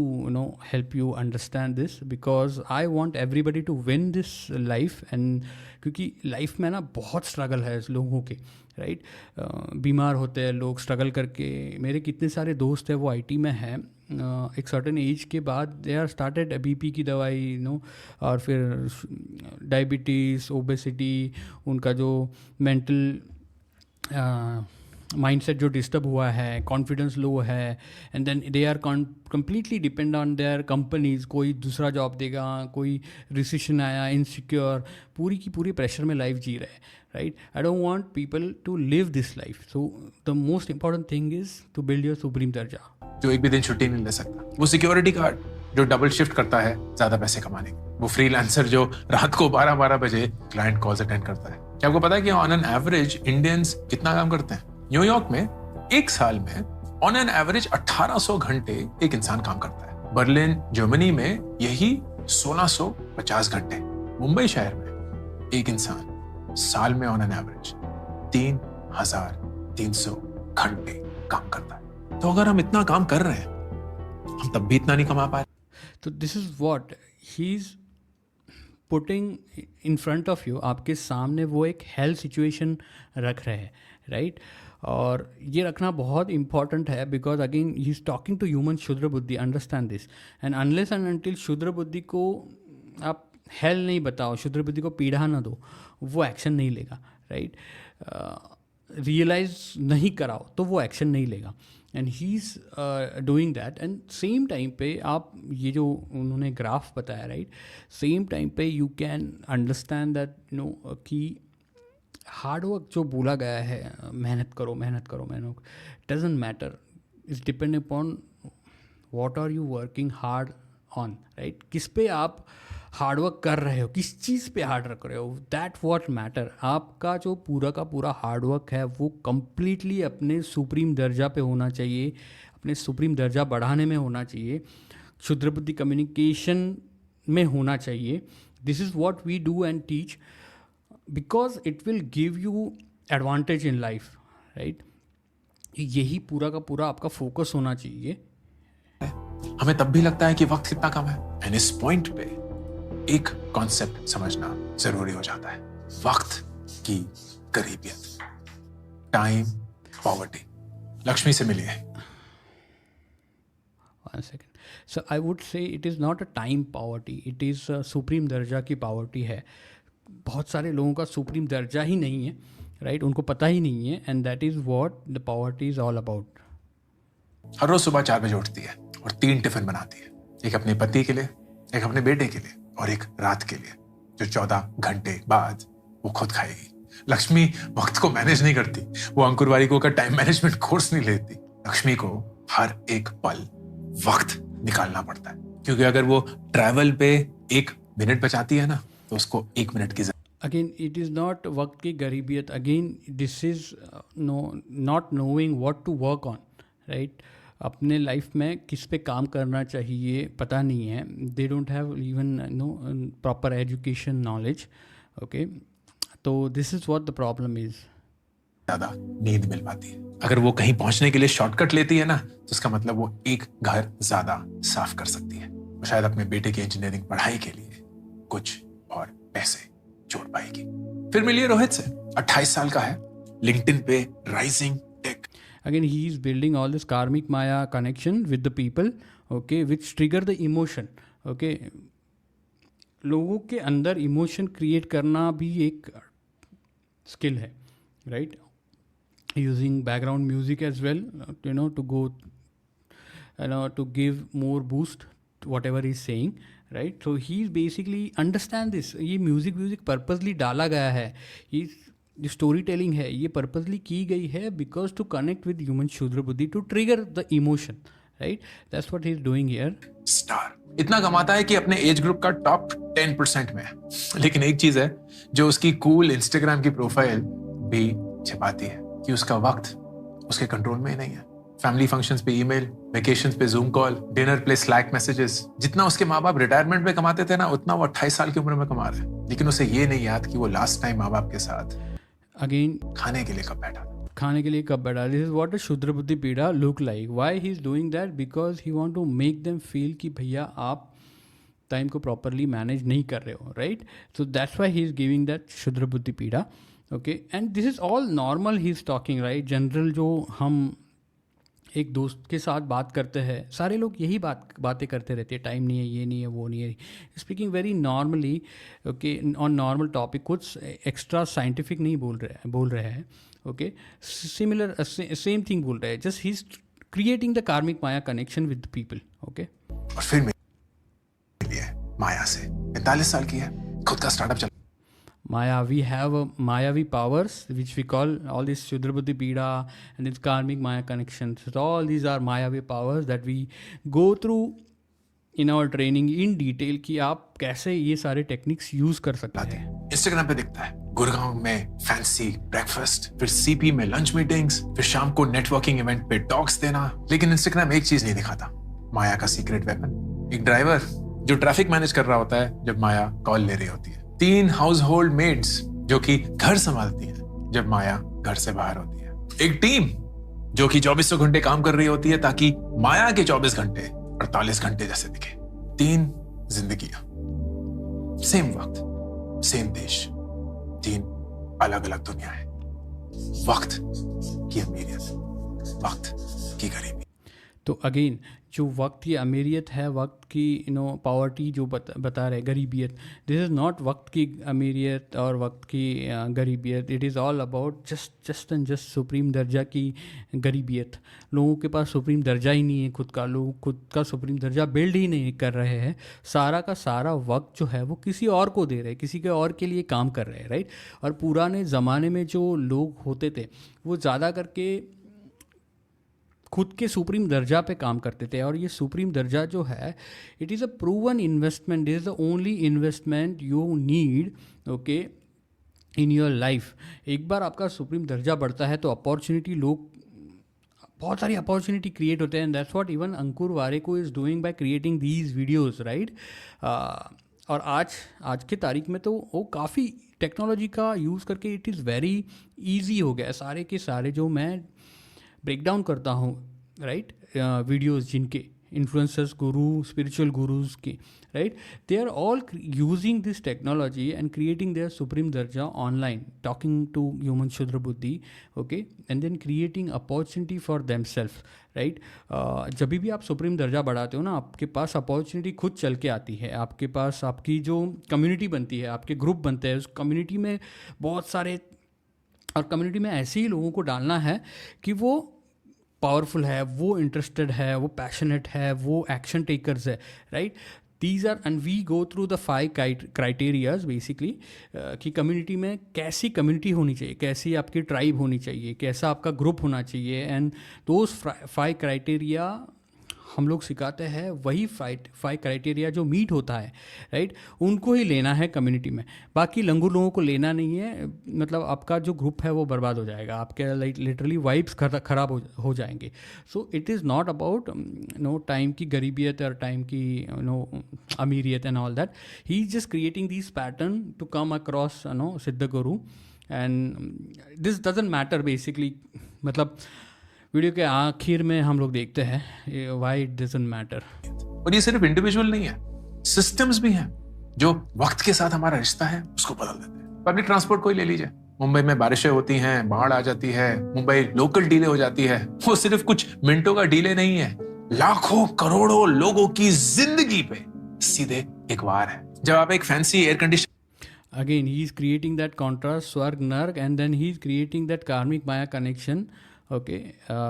help you understand this, because I want everybody to win this life. And क्योंकि लाइफ में ना बहुत स्ट्रगल है लोगों के, राइट? बीमार होते हैं लोग स्ट्रगल करके। मेरे कितने सारे दोस्त हैं वो आईटी में हैं, एक सर्टेन एज के बाद दे आर स्टार्टेड बीपी की दवाई और फिर डायबिटीज़, ओबेसिटी, उनका जो मेंटल माइंडसेट जो डिस्टर्ब हुआ है, कॉन्फिडेंस लो है, and then they are completely depend on their companies. कोई दूसरा जॉब देगा, कोई रिसेशन आया, इनसिक्योर, पूरी की पूरी प्रेशर में लाइफ जी रहे, right? I don't want people to live this life. So the most important thing is to build your supreme दर्जा। जो एक भी दिन छुट्टी नहीं ले सकता, वो सिक्योरिटी गार्ड जो डबल शिफ्ट करता है ज्यादा पैसे कमाने के, वो फ्रीलांसर जो रात को 12-12 बजे क्लाइंट कॉल्स अटेंड करता है। क्या आपको पता है कि ऑन एन एवरेज इंडियंस कितना काम करते हैं? न्यूयॉर्क में एक साल में ऑन एन एवरेज 1800 घंटे एक इंसान काम करता है। बर्लिन जर्मनी में यही 1650 घंटे। मुंबई शहर में एक इंसान साल में ऑन एन एवरेज 3300 घंटे काम करता है। तो अगर हम इतना काम कर रहे हैं, हम तब भी इतना नहीं कमा पा रहे। तो this is what he is putting in front of you. आपके सामने वो एक हेल्थ सिचुएशन रख रहे हैं, राइट? और ये रखना बहुत इंपॉर्टेंट है, because again he is talking to human क्षुद्र बुद्धि। Understand this. And unless and until क्षुद्र बुद्धि को आप हेल नहीं बताओ, क्षुद्र बुद्धि को पीड़ा ना दो, वो एक्शन नहीं लेगा, राइट? रियलाइज नहीं कराओ तो वो एक्शन नहीं लेगा। And he is doing that. And same time पे आप ये जो उन्होंने ग्राफ बताया, राइट, सेम टाइम पे यू कैन अंडरस्टैंड दैट कि हार्डवर्क जो बोला गया है, मेहनत करो मेहनत करो मेहनत, doesn't matter, it's depend upon what are you working hard on, right? किस पे आप हार्डवर्क कर रहे हो, किस चीज़ पे हार्ड रख रहे हो, दैट व्हाट मैटर। आपका जो पूरा का पूरा हार्डवर्क है वो कम्प्लीटली अपने सुप्रीम दर्जा पे होना चाहिए, अपने सुप्रीम दर्जा बढ़ाने में होना चाहिए, क्षुद्र बुद्धि कम्युनिकेशन में होना चाहिए। This is what we do and teach, because it will give you advantage in life, right? यही पूरा का पूरा आपका फोकस होना चाहिए। हमें तब भी लगता है कि वक्त कितना कम है, एंड इस पॉइंट पे एक कॉन्सेप्ट समझना जरूरी हो जाता है, वक्त की गरीबियत, टाइम पॉवर्टी। लक्ष्मी से मिलिए। One second. So I would say it is not a time poverty, it is a supreme दर्जा की पॉवर्टी है। बहुत सारे लोगों का सुप्रीम दर्जा ही नहीं है, राइट? उनको पता ही नहीं है, and that is what the poverty is all about. हर रोज सुबह 4 बजे उठती है और 3 टिफिन बनाती है, एक अपने पति के लिए, एक अपने बेटे के लिए और एक रात के लिए, जो 14 घंटे बाद वो खुद खाएगी। लक्ष्मी वक्त को मैनेज नहीं करती, वो अंकुर वारिको का टाइम मैनेजमेंट कोर्स नहीं लेती। लक्ष्मी को हर एक पल वक्त निकालना पड़ता है, क्योंकि अगर वो ट्रैवल पे 1 मिनट बचाती है ना, तो उसको 1 मिनट की अगेन इट इज़ नॉट वक्त की गरीबियत, again this is not knowing what to work on, right? अपने लाइफ में किस पे काम करना चाहिए पता नहीं है। They don't have even proper education knowledge, okay? तो this is what the problem is. ज्यादा नींद मिल पाती है। अगर वो कहीं पहुंचने के लिए शॉर्टकट लेती है ना, तो इसका मतलब वो एक घर ज्यादा साफ कर सकती है। वो शायद अपने बेटे की इंजीनियरिंग पढ़ाई के लिए कुछ और पैसे जोड़ पाएगी। फिर मिलिए रोहित से, 28 साल का है, लिंक्डइन पे rising tech. Again, he is building all this karmic maya connection with the people, okay, which trigger the emotion, okay? लोगों के अंदर इमोशन क्रिएट करना भी एक स्किल है, right? Using background music as well, to go, to give more boost to whatever he's saying, right? So he's basically understand this. ये म्यूजिक पर्पसली डाला गया है, ये जो स्टोरी टेलिंग है ये पर्पसली की गई है, because to connect with human क्षुद्र बुद्धि, to trigger the emotion, right? That's what he is doing here. Star इतना कमाता है कि अपने एज ग्रुप का टॉप 10% में है, लेकिन एक चीज है जो उसकी कूल इंस्टाग्राम की प्रोफाइल भी छिपाती है, कि उसका वक्त उसके कंट्रोल में ही नहीं है। फैमिली फंक्शंस पे ईमेल, वेकेशंस पे जूम कॉल, डिनर पे स्लैक मैसेजेस। जितना उसके माँ बाप रिटायरमेंट में कमाते थे ना, उतना वो 28 साल की उम्र में कमा रहे हैं। लेकिन उसे ये नहीं याद कि वो लास्ट टाइम माँ बाप के साथ अगेन खाने के लिए कब बैठा था। खाने के लिए कब बैठा। दिस इज व्हाट अ शुद्र बुद्धि पीड़ा look like. Why he is doing that? Because he want to make them feel कि भैया आप टाइम को प्रॉपरली मैनेज नहीं कर रहे हो, right? So that's why he is giving that शुद्र बुद्धि पीड़ा। Okay, and this is all normal he is talking, right? General जो हम एक दोस्त के साथ बात करते हैं, सारे लोग यही बातें करते रहते हैं, टाइम नहीं है, ये नहीं है, वो नहीं है, speaking very normally, okay, on normal topic, कुछ एक्स्ट्रा साइंटिफिक नहीं बोल रहे हैं, ओके, सिमिलर सेम थिंग बोल रहे हैं, just he is creating the कार्मिक माया कनेक्शन विद पीपल, ओके। और फिर मिली है माया से, 45 साल की है, खुद का स्टार्टअप चल। Maya, we have Mayavi powers, which we call all this Shudra Buddhi Pida and its karmic Maya connections. So all these are Mayavi powers that we go through in our training in detail कि आप कैसे ये सारे टेक्निक्स यूज कर सकते हैं। इंस्टाग्राम पे दिखता है गुड़गांव में फैंसी ब्रेकफास्ट, फिर सीपी में लंच मीटिंग्स, फिर शाम को नेटवर्किंग इवेंट पे टॉक्स देना। लेकिन इंस्टाग्राम एक चीज नहीं दिखाता, माया का सीक्रेट वेपन। एक ड्राइवर जो ट्रैफिक मैनेज कर रहा होता है जब माया कॉल ले रही होती है। 3 हाउस होल्ड मेड्स जो कि घर संभालती हैं जब माया घर से बाहर होती है। एक टीम जो कि 2400 घंटे काम कर रही होती है ताकि माया के 24 घंटे 48 घंटे जैसे दिखे। 3 जिंदगियां, सेम वक्त, सेम देश, 3 अलग अलग दुनियाएं। वक्त की अमीरियत, वक्त की गरीबी। तो अगेन जो वक्त की अमीरियत है, वक्त की पॉवर्टी जो बता रहे, गरीबियत, दिस इज़ नॉट वक्त की अमीरियत और वक्त की गरीबियत। It is all about just and just supreme दर्जा की गरीबियत। लोगों के पास सुप्रीम दर्जा ही नहीं है खुद का, लोग खुद का सुप्रीम दर्जा बिल्ड ही नहीं कर रहे हैं। सारा का सारा वक्त जो है वो किसी और को दे रहे हैं, किसी के और के लिए काम कर रहे हैं, राइट? और पुराने ज़माने में जो लोग होते थे वो ज़्यादा करके खुद के सुप्रीम दर्जा पे काम करते थे। और ये सुप्रीम दर्जा जो है, it is a proven investment, this is the only investment you need, okay, in your life. एक बार आपका सुप्रीम दर्जा बढ़ता है तो अपॉर्चुनिटी, लोग बहुत सारी अपॉर्चुनिटी क्रिएट होते हैं। And that's what even Ankur Warikoo is doing by creating these videos, right? और आज के तारीख में तो वो काफ़ी टेक्नोलॉजी का यूज़ करके इट इज़ वेरी ईजी हो गया। सारे के सारे जो मैं ब्रेक डाउन करता हूँ, राइट, वीडियोस जिनके इन्फ्लुएंसर्स, गुरु, स्पिरिचुअल गुरुज के, right, they are all using this technology and creating their supreme दर्जा ऑनलाइन, टॉकिंग टू ह्यूमन शुद्र बुद्धि, okay, and then creating opportunity for them self, right? जब भी आप सुप्रीम दर्जा बढ़ाते हो ना, आपके पास अपॉर्चुनिटी खुद चल के आती है। आपके पास आपकी जो कम्युनिटी बनती है, आपके ग्रुप बनते हैं, उस कम्युनिटी में बहुत सारे, और कम्युनिटी में ऐसे ही लोगों को डालना है कि वो पावरफुल है, वो इंटरेस्टेड है, वो पैशनेट है, वो एक्शन टेकर्स है, right? These are, and we go through the 5 criterias basically, कि कम्युनिटी में कैसी कम्युनिटी होनी चाहिए, कैसी आपकी ट्राइब होनी चाहिए, कैसा आपका ग्रुप होना चाहिए। एंड दोज 5 क्राइटेरिया हम लोग सिखाते हैं। वही 5 क्राइटेरिया जो मीट होता है, राइट, उनको ही लेना है कम्युनिटी में। बाकी लंगूर लोगों को लेना नहीं है, मतलब आपका जो ग्रुप है वो बर्बाद हो जाएगा, आपके लाइक लिटरली वाइब्स खराब हो जाएंगे। So it is not about time की गरीबियत और टाइम की अमीरियत and all that. He is just creating this pattern to come across सिद्ध गुरु, and this doesn't matter basically. मतलब वीडियो के आखिर में हम लोग देखते हैं व्हाई इट डजंट मैटर। और ये सिर्फ इंडिविजुअल नहीं है, सिस्टम्स भी हैं जो वक्त के साथ हमारा रिश्ता है उसको बदल देते हैं। पब्लिक ट्रांसपोर्ट को ही ले लीजिए, मुंबई में बारिशें होती हैं, बाढ़ आ जाती है, मुंबई लोकल डिले हो जाती है। वो सिर्फ कुछ मिनटों का डिले नहीं है, लाखों करोड़ों लोगों की जिंदगी पे सीधे एक वार है। जब आप एक fancy air condition, again he is creating that contrast, swarg narg, and then he is creating that karmic maya connection, okay,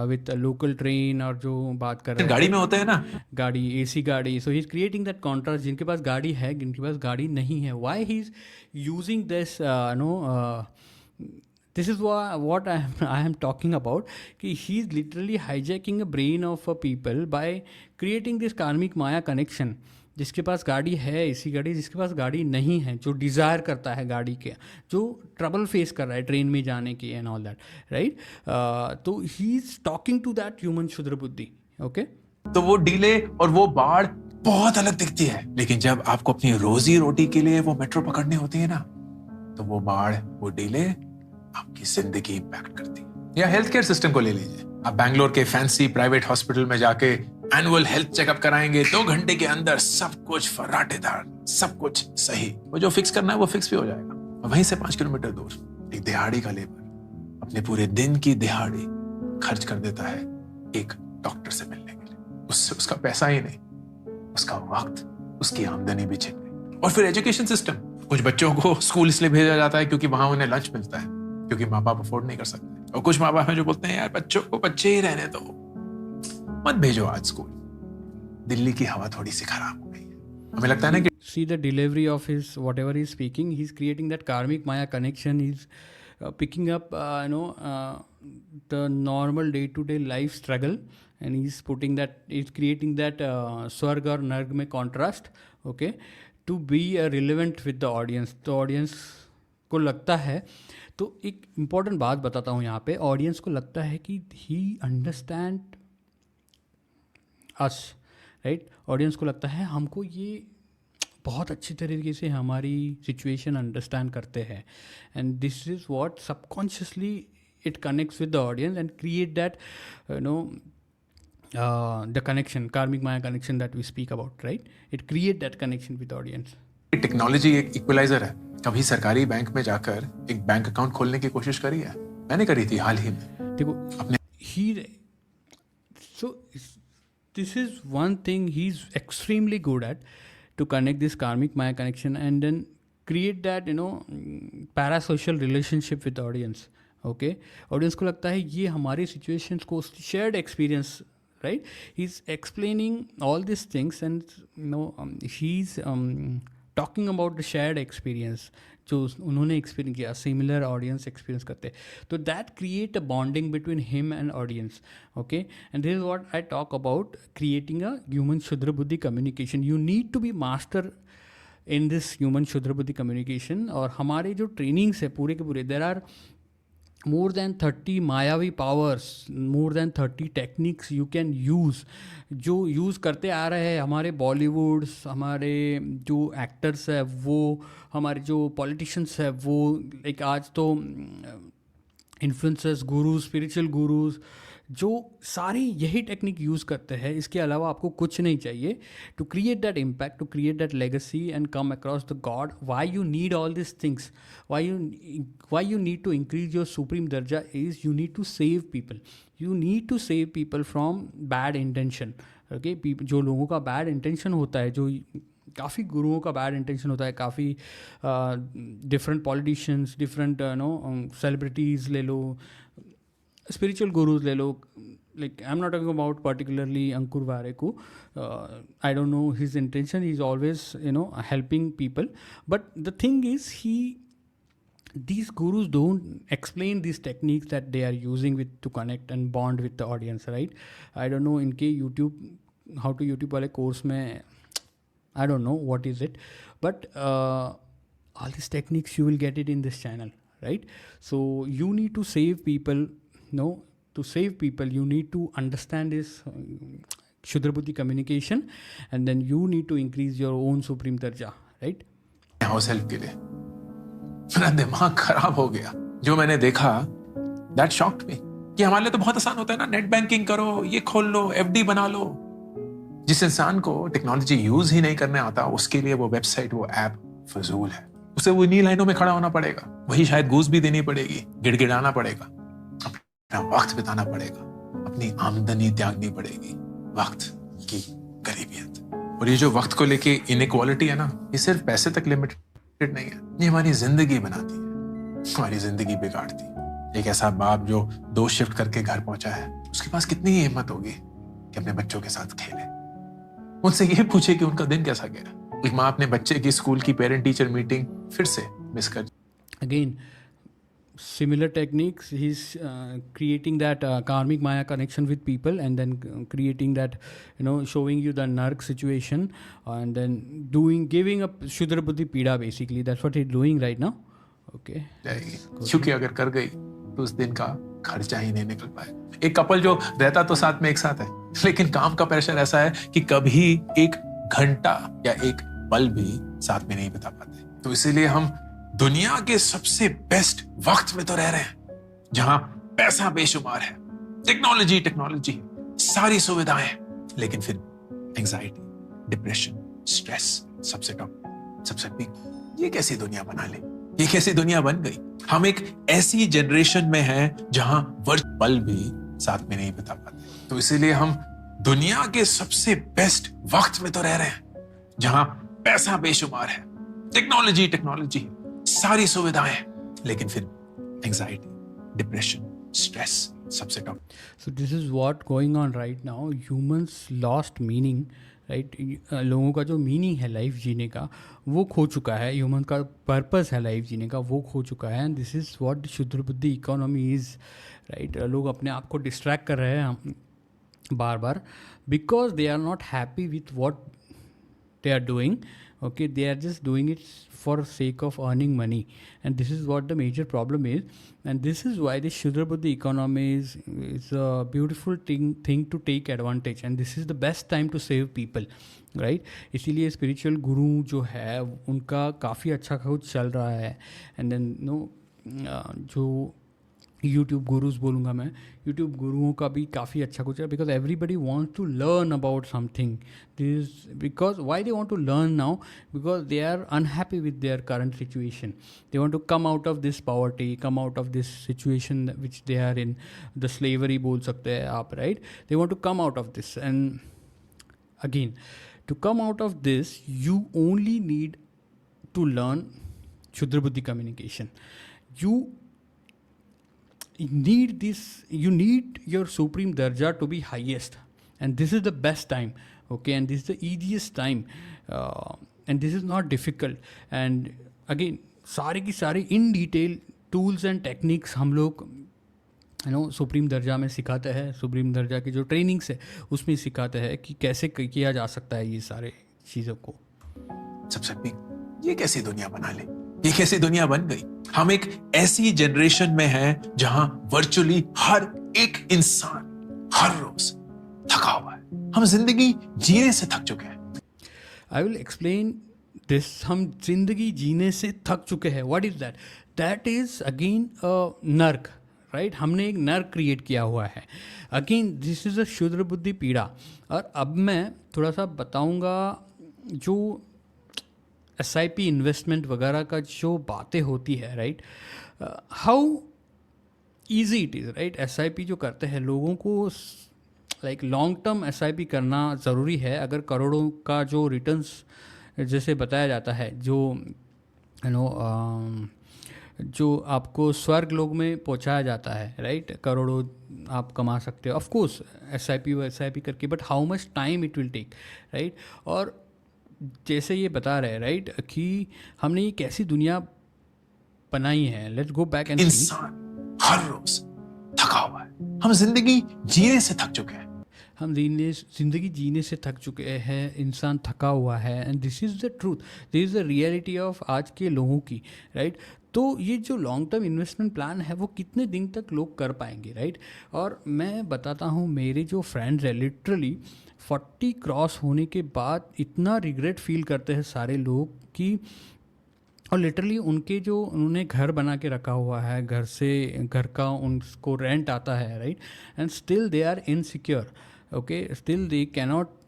with local train, और जो बात कर रहे हैं गाड़ी में होते हैं ना, गाड़ी, एसी गाड़ी। So he is creating that contrast, जिनके पास गाड़ी है, जिनके पास गाड़ी नहीं है। Why he is using this this is what I am talking about, कि he is literally hijacking a brain of a people by creating this karmic maya connection, जिसके पास गाड़ी है इसी गाड़ी, जिसके पास गाड़ी नहीं है, जो डिज़ायर करता है गाड़ी के, जो ट्रबल फेस कर रहा है ट्रेन में जाने की एंड ऑल दैट, राइट। तो he is talking to that human क्षुद्र बुद्धि, ओके। तो वो डीले और वो बाढ़ बहुत अलग दिखती है, लेकिन जब आपको अपनी रोजी रोटी के लिए वो मेट्रो पकड़नी होती है ना, तो वो बाढ़, वो डीले आपकी जिंदगी इंपैक्ट करती है। या हेल्थ केयर सिस्टम को ले लीजिए, आप बैंगलोर के फैंसी प्राइवेट हॉस्पिटल में जाके एनुअल हेल्थ चेकअप कराएंगे, 2 घंटे के अंदर सब कुछ फर्राटेदार, सब कुछ सही, वो जो फिक्स करना है वो फिक्स भी हो जाएगा। वहीं से 5 किलोमीटर दूर एक दिहाड़ी का लेबर अपने पूरे दिन की दिहाड़ी खर्च कर देता है एक डॉक्टर से मिलने के लिए। उससे उसका पैसा ही नहीं, उसका वक्त, उसकी आमदनी भी छिन गई। और फिर एजुकेशन सिस्टम, कुछ बच्चों को स्कूल इसलिए भेजा जाता है क्योंकि वहां उन्हें लंच मिलता है, क्योंकि माँ बाप अफोर्ड नहीं कर सकते। और कुछ माँ बाप हैं जो बोलते हैं यार बच्चों को बच्चे ही रहने दो, मत भेजो आज स्कूल, दिल्ली की हवा थोड़ी सी खराब हो गई है। हमें लगता है ना कि See the delivery of his whatever he's speaking, he's creating that karmic maya connection. He's picking up the normal day to day life struggle, and he's putting that, he's creating that swarg or narg mein contrast, okay, to be relevant with the audience. तो audience को लगता है, तो एक इम्पॉर्टेंट बात बताता हूँ यहाँ पे, ऑडियंस को लगता है कि ही अंडरस्टैंड अस, राइट। ऑडियंस को लगता है हमको ये बहुत अच्छी तरीके से हमारी सिचुएशन अंडरस्टैंड करते हैं, and this is what subconsciously it connects with the audience and create that the connection, karmic maya connection that we speak about, right? It create that connection with the audience. Technology एक इक्वलाइजर है। कभी सरकारी बैंक में जाकर एक बैंक अकाउंट खोलने की कोशिश करी है? मैंने करी थी हाल ही में। देखो अपने ही, so this is one thing he's extremely good at, to connect this karmic maya connection and then create that parasocial relationship with the audience, okay? Audience को लगता है ये हमारी situations को shared experience, right? He's explaining all these things and he's talking about the shared experience जो उन्होंने एक्सपीरियंस किया, सिमिलर ऑडियंस एक्सपीरियंस करते, तो that create a bonding between him and audience, okay. And this is what I talk about creating a human क्षुद्र बुद्धि communication. You need to be master in this human क्षुद्र बुद्धि कम्युनिकेशन। और हमारे जो ट्रेनिंग्स है पूरे के पूरे, देर आर more than 30 मायावी powers, more than 30 techniques you can use, जो यूज़ करते आ रहे हैं हमारे बॉलीवुड्स, हमारे जो एक्टर्स है वो, हमारे जो पॉलिटिशियंस है वो, लाइक आज तो इन्फ्लुएंसर्स, गुरुज, स्पिरिचुअल गुरुज, जो सारे यही टेक्निक यूज़ करते हैं। इसके अलावा आपको कुछ नहीं चाहिए to create that impact, to create that legacy and come across the god. Why you need all this things, why you need to increase your supreme दर्जा is you need to save people, you need to save people from bad intention, okay. जो लोगों का बैड इंटेंशन होता है, जो काफ़ी गुरुओं का बैड इंटेंशन होता है, काफ़ी डिफरेंट पॉलिटिशियंस, डिफरेंट सेलिब्रिटीज़ ले लो, spiritual gurus ले लो, like I'm not talking about particularly Ankur Wareku, I don't know his intention, he's always helping people, but the thing is these gurus don't explain these techniques that they are using to connect and bond with the audience, right? I don't know इनके YouTube, how to YouTube वाले कोर्स में, I don't know what is it, but all these techniques you will get it in this channel, right? So you need to save people. No, to save people, you need to understand this Kshudra Buddhi communication, and then you need to increase your own supreme darja, right? House help के लिए मेरा दिमाग खराब हो गया। जो मैंने देखा, दैट शॉक्ड मी, कि हमारे लिए तो बहुत आसान होता है ना, नेट बैंकिंग करो, ये खोल लो, एफडी बना लो। जिस इंसान को टेक्नोलॉजी यूज ही नहीं करने आता, उसके लिए वो वेबसाइट, वो ऐप फजूल है। उसे वो इन्हीं लाइनों में खड़ा होना पड़ेगा, वही शायद घूस भी देनी पड़ेगी, गिड़गिड़ाना पड़ेगा, वक्त बिताना पड़ेगा, अपनी आमदनी त्यागनी पड़ेगी, वक्त की गरीबियत। और ये जो वक्त को लेके इनइक्वालिटी है ना, ये सिर्फ पैसे तक लिमिटेड नहीं है, ये हमारी जिंदगी बनाती है, हमारी जिंदगी बिगाड़ती है। एक ऐसा बाप जो 2 शिफ्ट करके घर पहुंचा है, उसके पास कितनी हिम्मत होगी कि अपने बच्चों के साथ खेले, उनसे ये पूछे कि उनका दिन कैसा गया। एक माँ अपने बच्चे की स्कूल की पेरेंट टीचर मीटिंग फिर से मिस कर। Again similar techniques. He's creating that karmic maya connection with people, and then creating that, showing you the narc situation, and then giving up shudra buddhi pida. Basically that's what he's doing right now. Okay, जाएगी, क्योंकि अगर कर गई तो उस दिन का खर्चा ही नहीं निकल पाए। एक कपल जो रहता तो साथ में एक साथ है, लेकिन काम का प्रेशर ऐसा है कि कभी एक घंटा या एक पल भी साथ में नहीं बिता पाते। तो इसीलिए हम दुनिया के सबसे बेस्ट वक्त में तो रह रहे हैं, जहां पैसा बेशुमार है, टेक्नोलॉजी सारी सुविधाएं, लेकिन फिर एंजाइटी, डिप्रेशन, स्ट्रेस सबसे टॉप, सबसे पीक। ये कैसी दुनिया बना ली, ये कैसी दुनिया बन गई। हम एक ऐसी जनरेशन में हैं जहां वर्ष पल भी साथ में नहीं बिता पाते। तो इसीलिए हम दुनिया के सबसे बेस्ट वक्त में तो रह रहे हैं, जहां पैसा बेशुमार है, टेक्नोलॉजी सारी सुविधाएं, लेकिन फिर एंजाइटी, डिप्रेशन, स्ट्रेस सबसे top. So this is what going on right now. Humans lost meaning, right? लोगों का जो मीनिंग है लाइफ जीने का वो खो चुका है, ह्यूमन का पर्पस है लाइफ जीने का वो खो चुका है। एंड दिस इज़ व्हाट क्षुद्र बुद्धि इकोनॉमी इज़, राइट? लोग अपने आप को डिस्ट्रैक्ट कर रहे हैं बार बार, because they are not happy with what they are doing. Okay, they are just doing it for sake of earning money, and this is what the major problem is. And this is why the Shudra Buddhi economy is a beautiful thing to take advantage, and this is the best time to save people, right? इसीलिए स्पिरिचुअल गुरु जो है उनका काफ़ी अच्छा कुछ चल रहा है। एंड देन जो यूट्यूब गुरुज बोलूँगा मैं, यूट्यूब गुरुओं का भी काफ़ी अच्छा कुछ है, because everybody wants to learn about something. This because why they want to learn now, because they are unhappy with their current situation. They want to come out of this poverty, come out of this situation which they are in, the slavery बोल सकते हैं आप, right? They want to come out of this, and again to come out of this you only need to learn Shudra Buddhi communication. You need this, you need your supreme darja to be highest, and this is the best time, okay? And this is the easiest time, and this is not difficult. And again सारी की सारी in detail tools and techniques हम लोग सुप्रीम दर्जा में सिखाते हैं। सुप्रीम दर्जा की जो ट्रेनिंग्स है उसमें सिखाते हैं कि कैसे किया जा सकता है ये सारे चीज़ों को। सबसे पीक, ये कैसी दुनिया बना ली, ये कैसी दुनिया बन गई। हम एक ऐसी जनरेशन में हैं जहां वर्चुअली हर एक इंसान हर रोज थका हुआ है। हम जिंदगी जीने से थक चुके हैं। I will explain this. हम जिंदगी जीने से थक चुके हैं। What is that? That is again नर्क, राइट? हमने एक नर्क क्रिएट किया हुआ है। अगेन दिस इज़ अ शूद्र बुद्धि पीड़ा। और अब मैं थोड़ा सा बताऊंगा जो SIP इन्वेस्टमेंट वगैरह का जो बातें होती है, right? How easy it is, right? SIP जो करते हैं लोगों को लाइक लॉन्ग टर्म SIP करना ज़रूरी है। अगर करोड़ों का जो रिटर्न्स जैसे बताया जाता है, जो जो आपको स्वर्ग लोग में पहुंचाया जाता है, राइट? करोड़ों आप कमा सकते हो ऑफ कोर्स SIP करके, but how much time it will take, right? और जैसे ये बता रहे हैं, राइट, कि हमने ये कैसी दुनिया बनाई है। लेट्स गो बैक एंड इंसान हर रोज थका हुआ है। हम जिंदगी जीने से थक चुके हैं। हम जिंदगी जीने से थक चुके हैं। इंसान थका हुआ है, and this is the truth, this is the reality of आज के लोगों की, राइट? तो ये जो लॉन्ग टर्म इन्वेस्टमेंट प्लान है वो कितने दिन तक लोग कर पाएंगे, राइट? और मैं बताता हूँ, मेरे जो फ्रेंड्स हैं लिटरली 40 क्रॉस होने के बाद इतना रिग्रेट फील करते हैं सारे लोग कि, और लिटरली उनके जो उन्होंने घर बना के रखा हुआ है, घर का उनको रेंट आता है, right? And still they are insecure, okay? Still they cannot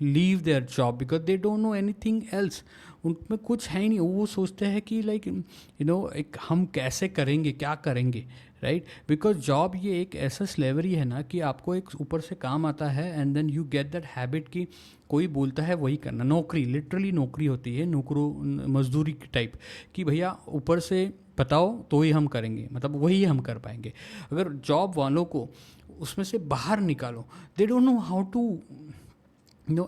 leave their job because they don't know anything else. उनमें कुछ है ही नहीं। वो सोचते हैं कि लाइक एक हम कैसे करेंगे, क्या करेंगे, राइट? बिकॉज जॉब ये एक ऐसा स्लेवरी है ना कि आपको एक ऊपर से काम आता है, and then you get that habit कि कोई बोलता है वही करना। नौकरी लिटरली नौकरी होती है, मजदूरी टाइप, कि भैया ऊपर से बताओ तो ही हम करेंगे, मतलब वही हम कर पाएंगे। अगर जॉब वालों को उसमें से बाहर निकालो, they don't know how to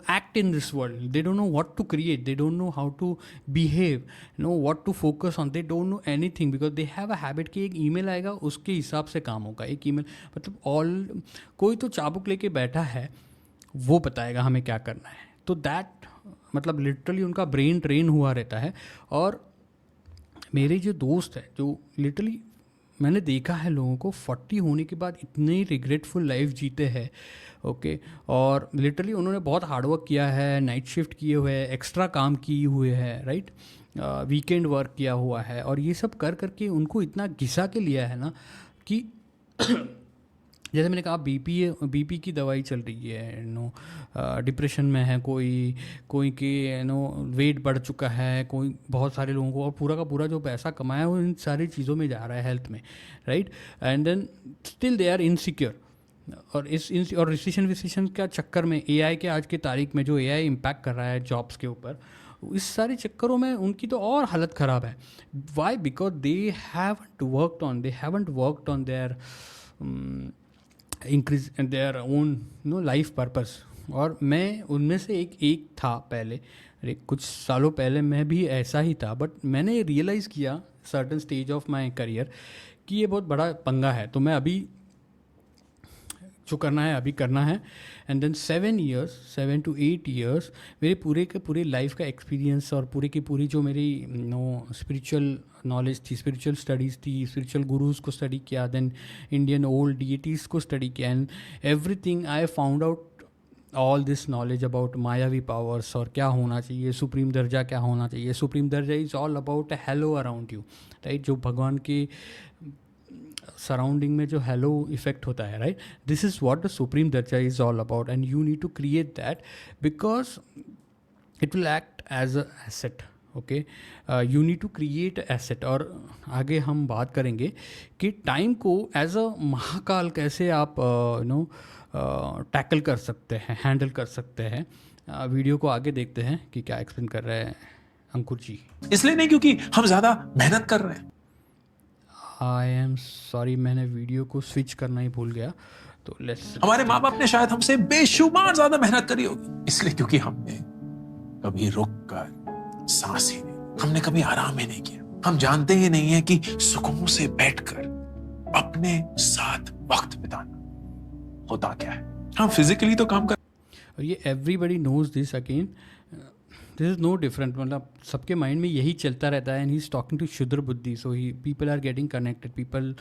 act in this world. They don't know what to create, they don't know how to behave, what to focus on, they don't know anything because they have a habit कि एक ईमेल आएगा उसके हिसाब से काम होगा. एक ईमेल मतलब कोई तो चाबुक लेके बैठा है, वो बताएगा हमें क्या करना है. तो दैट मतलब लिटरली उनका ब्रेन ट्रेन हुआ रहता है. और मेरे जो दोस्त है जो लिटरली मैंने देखा है लोगों को 40 होने के बाद इतनी रिग्रेटफुल लाइफ जीते हैं. ओके और लिटरली उन्होंने बहुत हार्डवर्क किया है, नाइट शिफ्ट किए हुए हैं, एक्स्ट्रा काम किए हुए हैं, राइट, वीकेंड वर्क किया हुआ है. और ये सब कर करके उनको इतना घिसा के लिया है ना कि जैसे मैंने कहा बीपी की दवाई चल रही है, डिप्रेशन में है कोई के वेट बढ़ चुका है, कोई बहुत सारे लोगों को, और पूरा का पूरा जो पैसा कमाया वो इन सारी चीज़ों में जा रहा है, हेल्थ में, right. And then still they are insecure. और और रिसेशन का चक्कर में एआई के आज की तारीख में जो एआई इम्पैक्ट कर रहा है जॉब्स के ऊपर, इस सारे चक्करों में उनकी तो और हालत ख़राब है. Why? Because they haven't worked on their increase their own life purpose. और मैं उनमें से एक था पहले. कुछ सालों पहले मैं भी ऐसा ही था, बट मैंने रियलाइज़ किया certain stage of my career कि ये बहुत बड़ा पंगा है. तो मैं अभी जो करना है अभी करना है. एंड देन 7 to 8 years मेरे पूरे के पूरे लाइफ का एक्सपीरियंस और पूरी की पूरी जो मेरी स्पिरिचुअल नॉलेज थी, स्पिरिचुअल स्टडीज़ थी, स्पिरिचुअल गुरुज़ को स्टडी किया, देन इंडियन ओल्ड डीटीज़ को स्टडी किया, and everything I found out all this knowledge about मायावी पावर्स और क्या होना चाहिए, सुप्रीम दर्जा क्या होना चाहिए. सुप्रीम दर्जा is all about hello around you, right. जो भगवान के सराउंडिंग में जो हेलो इफेक्ट होता है, right. This is what the supreme दर्जा is all about, and you need to create that because it will act as a asset. Okay, you need to create asset. और आगे हम बात करेंगे कि टाइम को एज अ महाकाल कैसे आप टैकल कर सकते हैं, हैंडल कर सकते हैं. वीडियो को आगे देखते हैं कि क्या एक्सप्लेन कर रहे हैं अंकुर जी. इसलिए नहीं क्योंकि हम ज्यादा मेहनत कर रहे हैं. आई एम सॉरी, मैंने वीडियो को स्विच करना ही भूल गया. तो लेट्स. हमारे माँ बाप ने शायद हमसे बेशुमार ज्यादा मेहनत करी होगी, इसलिए क्योंकि हमने कभी रुक कर सांस ही नहीं, हमने कभी आराम ही नहीं किया. हम जानते ही नहीं है कि सुकून से बैठकर अपने साथ वक्त बिताना होता क्या है. हम फिजिकली तो काम कर, और ये everybody knows this. Again this is no different. मतलब सबके माइंड में यही चलता रहता है. And he is talking to शुद्र बुद्धि, so he people are getting connected, people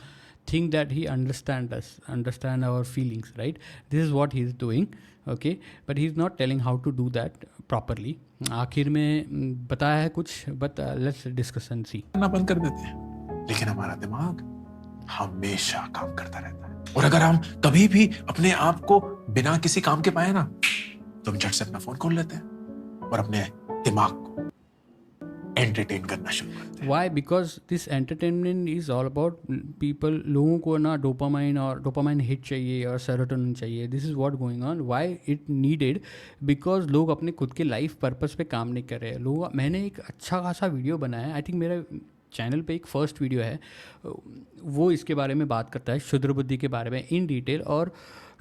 think that he understand our feelings, right? This is what he is doing, okay, but he is not telling how to do that properly. आखिर में बताया है कुछ, but let's discuss and see. करना बंद कर देते हैं, लेकिन हमारा दिमाग हमेशा काम करता रहता है. और अगर हम कभी भी अपने आप को बिना किसी काम के पाए ना, तो हम झट से अपना फोन खोल लेते हैं और अपने दिमाग को एंटरटेन करना शुरू करते हैं. Why? Because this entertainment is all about people. लोगों को ना डोपामाइन हिट चाहिए और सेरोटोनिन चाहिए. This is what going on. Why it needed? Because लोग अपने खुद के लाइफ पर्पस पे काम नहीं कर रहे हैं. मैंने एक अच्छा खासा वीडियो बनाया है, आई थिंक मेरा चैनल पे एक फर्स्ट वीडियो है, वो इसके बारे में बात करता है, शुद्र बुद्धि के बारे में इन डिटेल. और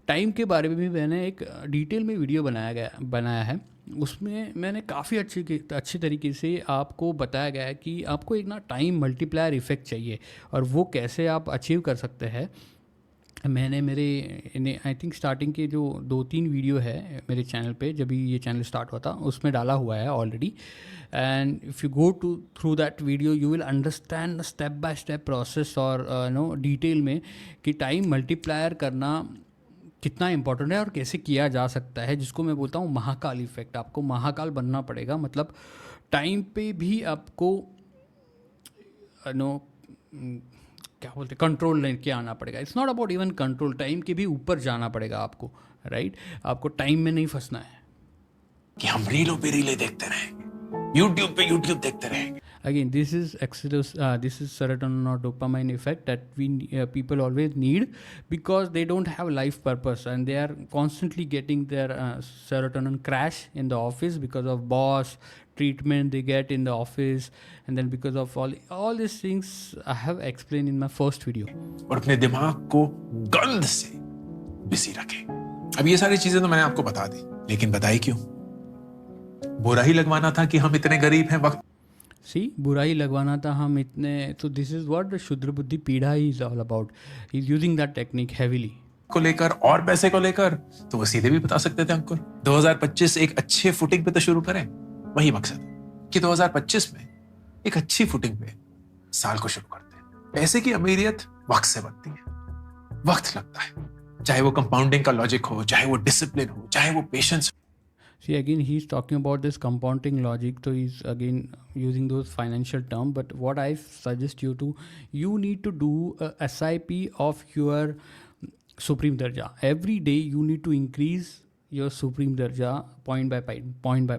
टाइम के बारे में भी मैंने एक डिटेल में वीडियो बनाया है. उसमें मैंने काफ़ी अच्छी तरीके से आपको बताया गया है कि आपको एक ना टाइम मल्टीप्लायर इफ़ेक्ट चाहिए, और वो कैसे आप अचीव कर सकते हैं. मैंने मेरे आई थिंक स्टार्टिंग के जो 2-3 वीडियो है मेरे चैनल पे, जब ये चैनल स्टार्ट हुआ था, उसमें डाला हुआ है already. And if you go through that video you will understand step by step process और डिटेल में कि टाइम मल्टीप्लायर करना कितना इंपॉर्टेंट है और कैसे किया जा सकता है, जिसको मैं बोलता हूँ महाकाल इफेक्ट. आपको महाकाल बनना पड़ेगा, मतलब टाइम पे भी आपको क्या बोलते हैं, कंट्रोल लेके आना पड़ेगा. It's not about even control, time के भी ऊपर जाना पड़ेगा आपको, राइट. आपको टाइम में नहीं फंसना है कि हम रीलों पे रीलें देखते रहेंगे, यूट्यूब पे यूट्यूब देखते रहेंगे. Again, this is serotonin or dopamine effect that we people always need, because they don't have life purpose and they are constantly getting their serotonin crash in the office because of boss treatment they get in the office, and then because of all these things I have explained in my first video. और अपने दिमाग को गंध से बिजी रखें. अब ये सारी चीजें तो मैंने आपको बता दी, लेकिन बताइए क्यों? बुरा ही लगवाना था कि हम इतने गरीब हैं वक्त सी बुराई लगवाना था हम इतने. तो दिस इज व्हाट द शुद्र बुद्धि पीढ़ा is all about. He is using that technique heavily. को लेकर और पैसे को लेकर तो वो सीधे भी बता सकते थे अंकुर 2025 एक अच्छे फुटिंग पे तो शुरू करें. वही मकसद कि 2025 में एक अच्छी फुटिंग पे साल को शुरू करते हैं. पैसे की अमीरियत वक्त से बनती है, वक्त लगता है. चाहे वो कंपाउंडिंग का लॉजिक हो, चाहे वो डिसिप्लिन हो, चाहे वो patience. See, again, he's talking about this compounding logic. So he's again using those financial terms. But what I suggest you need to do a SIP of your supreme darja. Every day you need to increase your supreme darja point by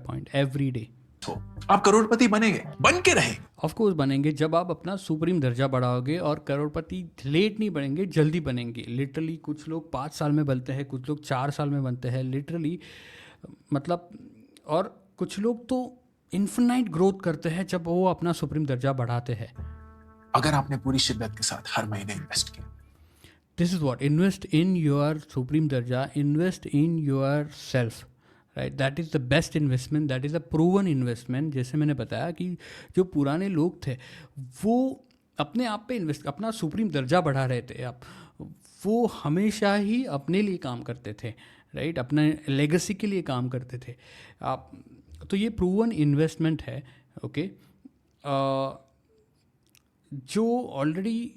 point every day. हो आप करोड़पति बनेंगे, बन के रहेंगे. ऑफ कोर्स बनेंगे जब आप अपना सुप्रीम दर्जा बढ़ाओगे. और करोड़पति लेट नहीं बनेंगे, जल्दी बनेंगे. लिटरली कुछ लोग 5 साल में बनते हैं, कुछ लोग 4 साल में बनते हैं. लिटरली मतलब. और कुछ लोग तो इन्फिनाइट ग्रोथ करते हैं जब वो अपना सुप्रीम दर्जा बढ़ाते हैं. अगर आपने पूरी शिद्दत के साथ हर महीने इन्वेस्ट किया. This is what invest in your supreme दर्जा, invest in your self, right. That is the best investment, that is a proven investment. जैसे मैंने बताया कि जो पुराने लोग थे वो अपने आप पे इन्वेस्ट, अपना सुप्रीम दर्जा बढ़ा रहे थे. आप वो हमेशा ही अपने लिए काम करते थे, राइट. अपने लेगेसी के लिए काम करते थे आप. तो ये प्रूवन इन्वेस्टमेंट है. ओके. जो ऑलरेडी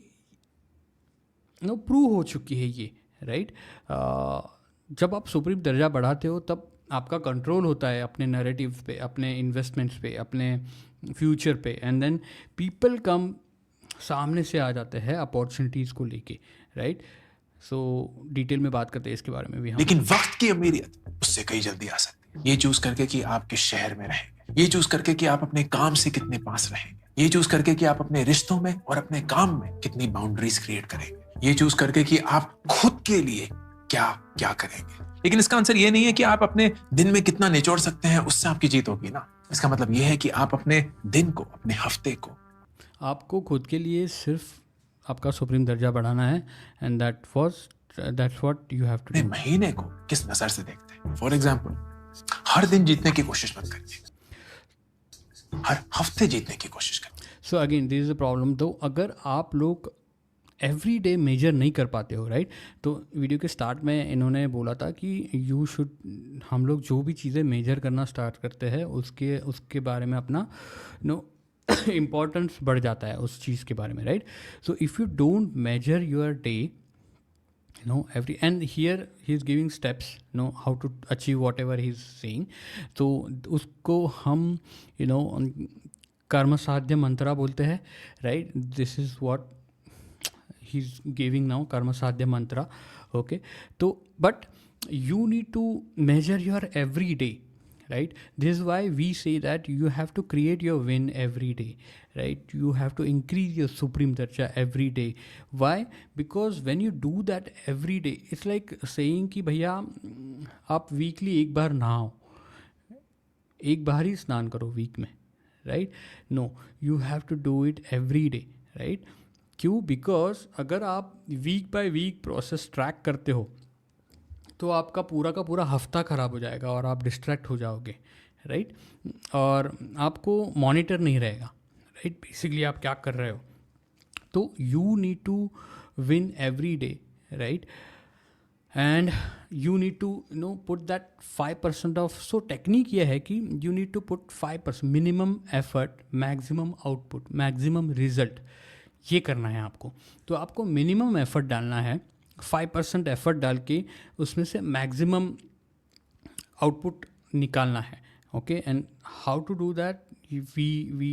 प्रूव हो चुकी है ये, राइट. जब आप सुप्रीम दर्जा बढ़ाते हो तब आपका कंट्रोल होता है अपने नैरेटिव पे, अपने इन्वेस्टमेंट्स पे, अपने फ्यूचर पे. एंड देन पीपल कम, सामने से आ जाते हैं अपॉर्चुनिटीज़ को लेके, राइट. सो डिटेल में बात करते हैं इसके बारे में भी हम. लेकिन वक्त की अमीरियत उससे कहीं जल्दी आ सकती है. ये चूज करके कि आप किस शहर में रहेंगे, ये चूज करके कि आप अपने काम से कितने पास रहेंगे, ये चूज करके कि आप अपने रिश्तों में और अपने काम में कितनी बाउंड्रीज क्रिएट करेंगे, ये चूज करके कि आप खुद के लिए क्या क्या करेंगे. लेकिन इसका आंसर ये नहीं है कि आप अपने दिन में कितना निचोड़ सकते हैं उससे आपकी जीत होगी ना. इसका मतलब ये है कि आप अपने दिन को, अपने हफ्ते को, आपको खुद के लिए सिर्फ आपका सुप्रीम दर्जा बढ़ाना है. And that's what you have to अपने डू. महीने को किस नजर से देखते हैं. फॉर एग्जाम्पल, हर दिन जीतने की कोशिश मत करिए, हर हफ्ते जीतने की कोशिश करिए. So again this is a problem. तो अगर आप लोग एवरी डे मेजर नहीं कर पाते हो, राइट. तो वीडियो के स्टार्ट में इन्होंने बोला था कि यू शुड, हम लोग जो भी चीज़ें मेजर करना स्टार्ट करते हैं उसके बारे में अपना इम्पोर्टेंस बढ़ जाता है उस चीज़ के बारे में, right. So if you don't major your day, every, and here he is giving steps, how to achieve whatever he is saying. तो उसको हम कर्म साध्य मंत्रा बोलते हैं, right. This is what he is giving now, कर्म साध्य मंत्रा. ओके. तो but you need to measure your every day, right? This is why we say that you have to create your win every day, right? You have to increase your supreme darja every day. Why? Because when you do that every day, it's like saying कि भैया आप वीकली एक बार नहाओ, एक बार ही स्नान करो वीक में, right. No, you have to do it every day, right. क्यों? बिकॉज अगर आप week by week process track करते हो तो आपका पूरा का पूरा हफ्ता ख़राब हो जाएगा और आप डिस्ट्रैक्ट हो जाओगे, राइट. और आपको मॉनिटर नहीं रहेगा, राइट. बेसिकली आप क्या कर रहे हो. तो you need to win every day, right. And you need to put that 5% off. So technique ये है कि you need to put 5% minimum effort, maximum output, maximum result. ये करना है आपको. तो आपको मिनिमम एफर्ट डालना है, 5% एफर्ट डाल के उसमें से मैक्सिमम आउटपुट निकालना है. Okay. And how to do that, we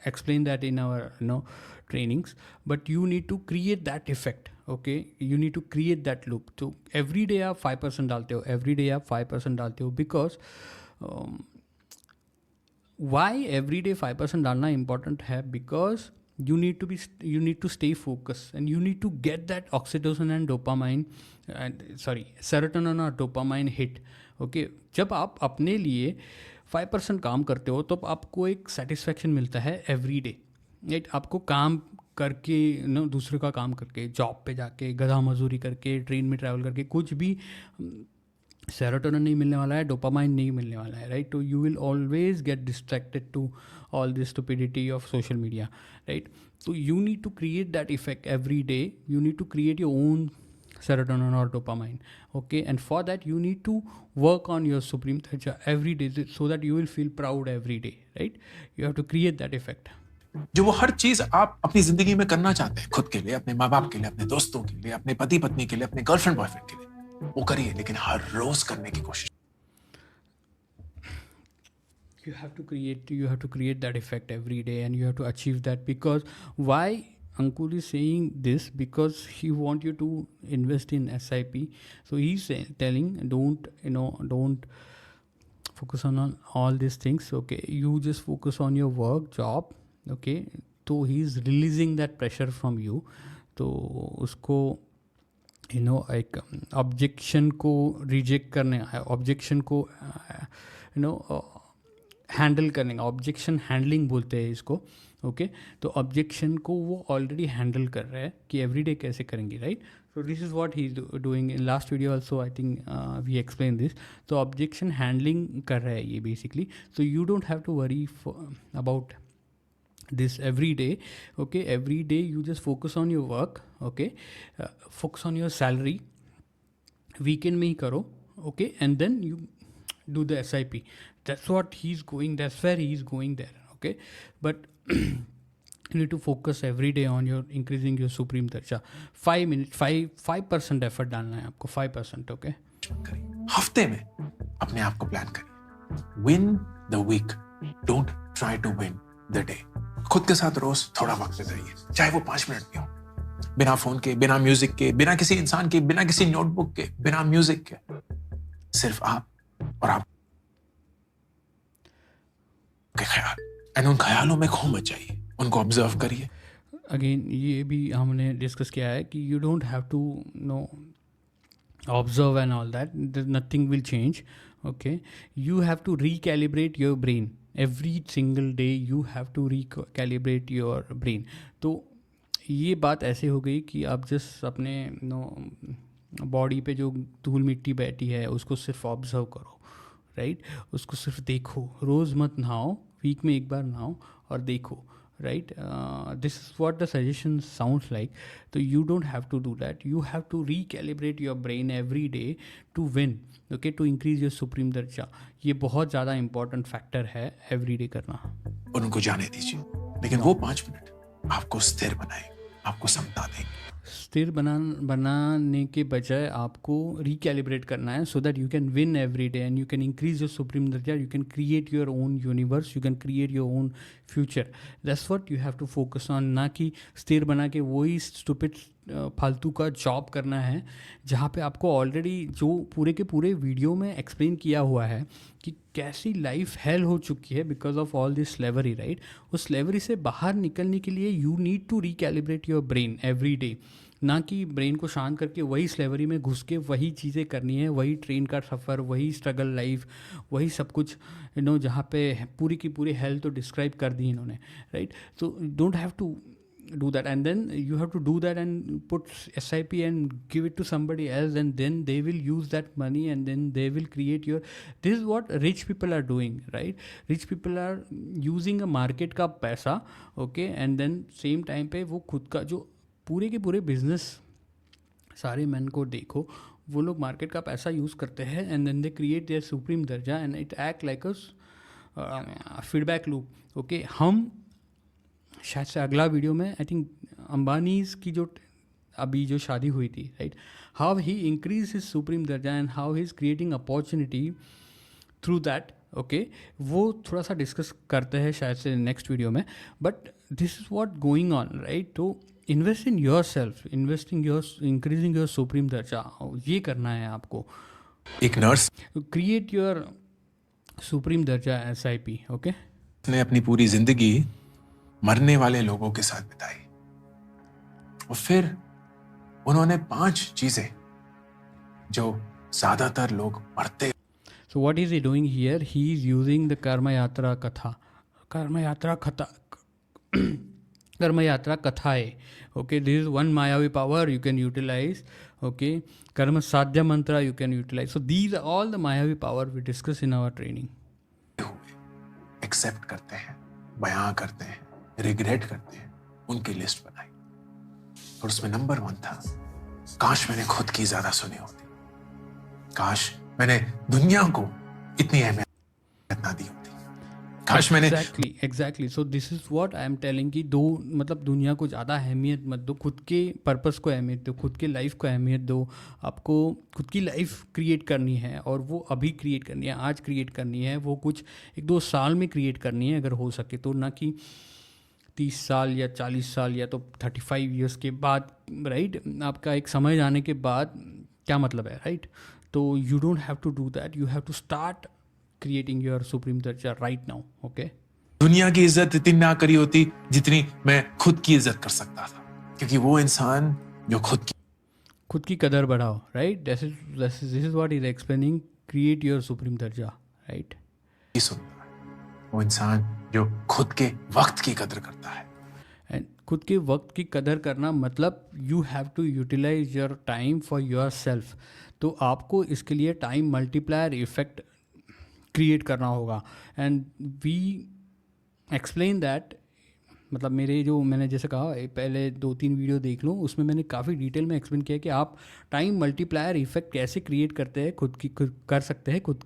explain that in our trainings, but you need to create that effect. Okay, you need to create that loop. तो every day आप 5% डालते हो, every day आप 5% डालते हो, because why every day 5% डालना important है, because you need to stay focused and you need to get that oxytocin and dopamine, serotonin और dopamine hit. Okay, जब आप अपने लिए 5% काम करते हो तो आपको एक satisfaction मिलता है every day, राइट. आपको काम करके दूसरे का काम करके, जॉब पे जाके, गधा मजदूरी करके, ट्रेन में ट्रैवल करके, कुछ भी सेरोटोनिन नहीं मिलने वाला है, डोपामाइन नहीं मिलने वाला है, राइट? तो you will always get distracted to all this stupidity of social media, right? तो you need to create that effect every day. You need to create your own serotonin or dopamine, okay? And for that you need to work on your supreme dharja every day, so that you will feel proud every day, right? You have to create that effect. जो वो हर चीज आप अपनी जिंदगी में करना चाहते हैं, खुद के लिए, अपने माँ बाप के लिए, अपने दोस्तों के लिए, अपने पति पत्नी के लिए, अपने गर्लफ्रेंड बॉयफ्रेंड के लिए, वो करिए, लेकिन हर रोज करने की कोशिश। You have to create that effect every day, and you have to achieve that. Because why Ankur is saying this? Because he want you to invest in SIP. So he's telling, don't focus on all these things, okay? You just focus on your work, job, okay? So he's releasing that pressure from you. तो उसको एक ऑब्जेक्शन को रिजेक्ट करने, ऑब्जेक्शन को हैंडल करने का, ऑब्जेक्शन हैंडलिंग बोलते हैं इसको, ओके? तो ऑब्जेक्शन को वो ऑलरेडी हैंडल कर रहा है कि एवरीडे कैसे करेंगे, right? So this is what he is doing in last video also, I think we explain this. तो ऑब्जेक्शन हैंडलिंग कर रहा है ये basically. So you don't have to worry about this every day, okay? Every day you just focus on your work, okay? Focus on your salary, weekend में ही करो, okay? And then you do the SIP. That's what he's going, that's where he's going there, okay? But you need to focus every day on your increasing your supreme darsha. 5 minutes, 5% effort डालना है आपको, 5%, okay? हफ्ते में अपने आप को प्लान करिए. Win the week, don't try to win the day. खुद के साथ रोज थोड़ा वक्त बिताइए, चाहे वो 5 मिनट भी हो, बिना फोन के, बिना म्यूजिक के, बिना किसी इंसान के, बिना किसी नोटबुक के, बिना म्यूजिक के, सिर्फ आप और आप के ख्याल. एंड उन ख्यालों में खो मत जाइए, उनको ऑब्जर्व करिए. अगेन ये भी हमने डिस्कस किया है कि you don't have to know observe and all that. Nothing will change, okay? You have to recalibrate your brain every single day. You have to recalibrate your brain. तो ये बात ऐसे हो गई कि आप जस्ट अपने बॉडी पे जो धूल मिट्टी बैठी है उसको सिर्फ ऑब्जर्व करो, राइट? उसको सिर्फ देखो, रोज़ मत नहाओ, वीक में एक बार नहाओ और देखो, right? This is what the suggestion sounds like. So you don't have to do that. You have to recalibrate your brain every day to win, okay? To increase your supreme darsha. ये बहुत ज़्यादा important factor है every day करना. उनको जाने दीजिए, लेकिन वो 5 मिनट आपको स्थिर बनाए, आपको समता देंगे. स्थिर बनाने के बजाय आपको रिकैलिब्रेट करना है, so that you can win every day and you can increase your supreme दर्जा. You can create your own universe, you can create your own future. That's what you have to focus on. ना कि स्थिर बना के वही स्टूपिड फालतू का जॉब करना है, जहाँ पे आपको ऑलरेडी जो पूरे के पूरे वीडियो में एक्सप्लेन किया हुआ है कि कैसी लाइफ हेल हो चुकी है because of all this slavery, right? उस स्लेवरी से बाहर निकलने के लिए you need to recalibrate your brain every day. ना कि ब्रेन को शांत करके वही स्लेवरी में घुस के वही चीज़ें करनी है, वही ट्रेन का सफ़र, वही स्ट्रगल लाइफ, वही सब कुछ जहाँ पे पूरी की पूरी हेल्थ तो डिस्क्राइब कर दी इन्होंने, राइट? तो don't have to do that, and then you have to do that and put SIP and give it to somebody else, and then they will use that money and then they will create your. This is what rich people are doing, right? Rich people are using a market का पैसा, okay, and then same time पे वो खुद का जो पूरे के पूरे बिजनेस सारे मैन को देखो, वो लोग मार्केट का पैसा यूज़ करते हैं and then they create their supreme दर्जा and it act like a feedback loop, okay? हम शायद से अगला वीडियो में आई थिंक अंबानीज़ की जो अभी जो शादी हुई थी, right, how he increase his supreme दर्जा and how he is creating opportunity through that, okay? वो थोड़ा सा डिस्कस करते हैं शायद से नेक्स्ट वीडियो में. But this is what going on, right? तो invest in your self, investing your, increasing your supreme दर्जा, ये करना है आपको. एक नर्स क्रिएट योर सुप्रीम दर्जा SIP, ओके? ने अपनी पूरी जिंदगी मरने वाले लोगों के साथ बिताई और फिर उन्होंने 5 चीजें जो ज्यादातर लोग मरते. So what is he doing here? He is using the Karma Yatra Katha. Karma Yatra Katha hai. Okay, this is one Mayavi power you can utilize. okay? Karma sadhya mantra you can utilize. So these are all the Mayavi power we discuss in our training. Accept करते हैं, बयां करते हैं, रिग्रेट करते हैं, उनकी लिस्ट बनाई और उसमें नंबर 1 था, काश मैंने खुद की ज्यादा सुनी होती, काश मैंने दुनिया को इतनी अहमियत ना दी होती, काश मैंने exactly so this is what I am telling कि दो मतलब दुनिया को ज़्यादा अहमियत मत दो, खुद के पर्पस को अहमियत दो, खुद के लाइफ को अहमियत दो। आपको खुद की लाइफ क्रिएट करनी है और वो अभी क्रिएट करनी है, आज क्रिएट करनी है, वो कुछ 1-2 साल में क्रिएट करनी है अगर हो सके तो, ना कि 30 साल या 40 साल या तो 35 ईयर्स के बाद, राइट? आपका एक समय आने के बाद क्या मतलब है, राइट? तो you don't have to do that, you have to start creating your supreme darja right now, okay? दुनिया की इज्जत इतनी ना करी होती जितनी मैं खुद की इज्जत कर सकता था, क्योंकि वो इंसान जो खुद की कदर बढ़ाओ, right? This is what he's explaining, create your supreme darja, right? सुनता है, वो इंसान जो खुद के वक्त की कदर करता है। एंड खुद के वक्त की कदर करना मतलब you have to utilize your time for your self. तो आपको इसके लिए टाइम मल्टीप्लायर इफेक्ट क्रिएट करना होगा। एंड वी एक्सप्लेन दैट, मतलब मैंने जैसे कहा पहले 2-3 वीडियो देख लो, उसमें मैंने काफ़ी डिटेल में एक्सप्लेन किया कि आप टाइम मल्टीप्लायर इफेक्ट कैसे क्रिएट करते हैं, खुद कर सकते हैं खुद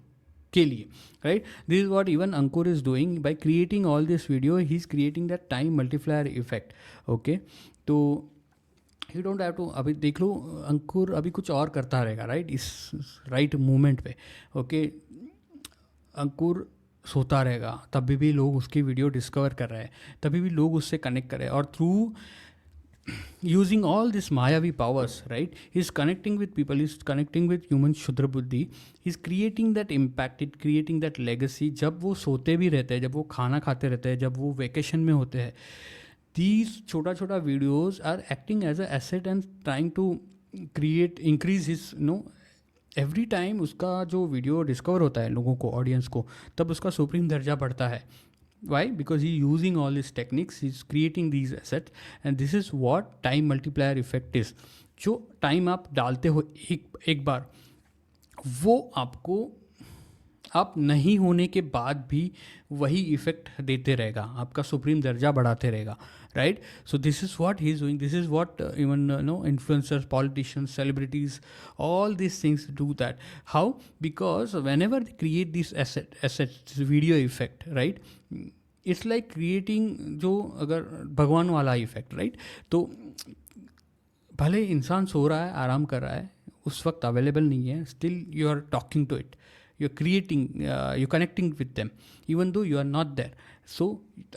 के लिए, right? This is what even Ankur is doing by creating all this video, he is creating that time multiplier effect, okay? तो यू डोंट हैव टू, अभी देख लो अंकुर अभी कुछ और करता रहेगा, राइट? इस राइट मूवमेंट पे, ओके? अंकुर सोता रहेगा, तभी भी लोग उसकी वीडियो डिस्कवर कर रहे हैं, तभी भी लोग उससे कनेक्ट कर रहे हैं, और थ्रू यूजिंग ऑल दिस मायावी powers, right, he is connecting with people, is connecting with human शुद्र बुद्धि, he is creating that impact, it creating that legacy. जब वो सोते भी रहते हैं, जब वो खाना खाते रहते हैं, जब वो वेकेशन में होते हैं, दीज छोटा videos are acting as a asset and trying to create increase his every time उसका जो वीडियो डिस्कवर होता है लोगों को, ऑडियंस को, तब उसका सुप्रीम दर्जा बढ़ता है। Why? Because he using all this techniques, he is creating these assets, and this is what time multiplier effect is. जो टाइम आप डालते हो एक बार, वो आपको आप नहीं होने के बाद भी वही इफेक्ट देते रहेगा, आपका सुप्रीम दर्जा बढ़ाते रहेगा, right? So this is what he is doing, this is what even influencers, politicians, celebrities, all these things do that. How? Because whenever they create this assets, video effect, right, it's like creating जो अगर भगवान वाला इफेक्ट, राइट? तो भले इंसान सो रहा है, आराम कर रहा है, उस वक्त अवेलेबल नहीं है, still you are talking to it, you are creating, you connecting with them even though you are not there, so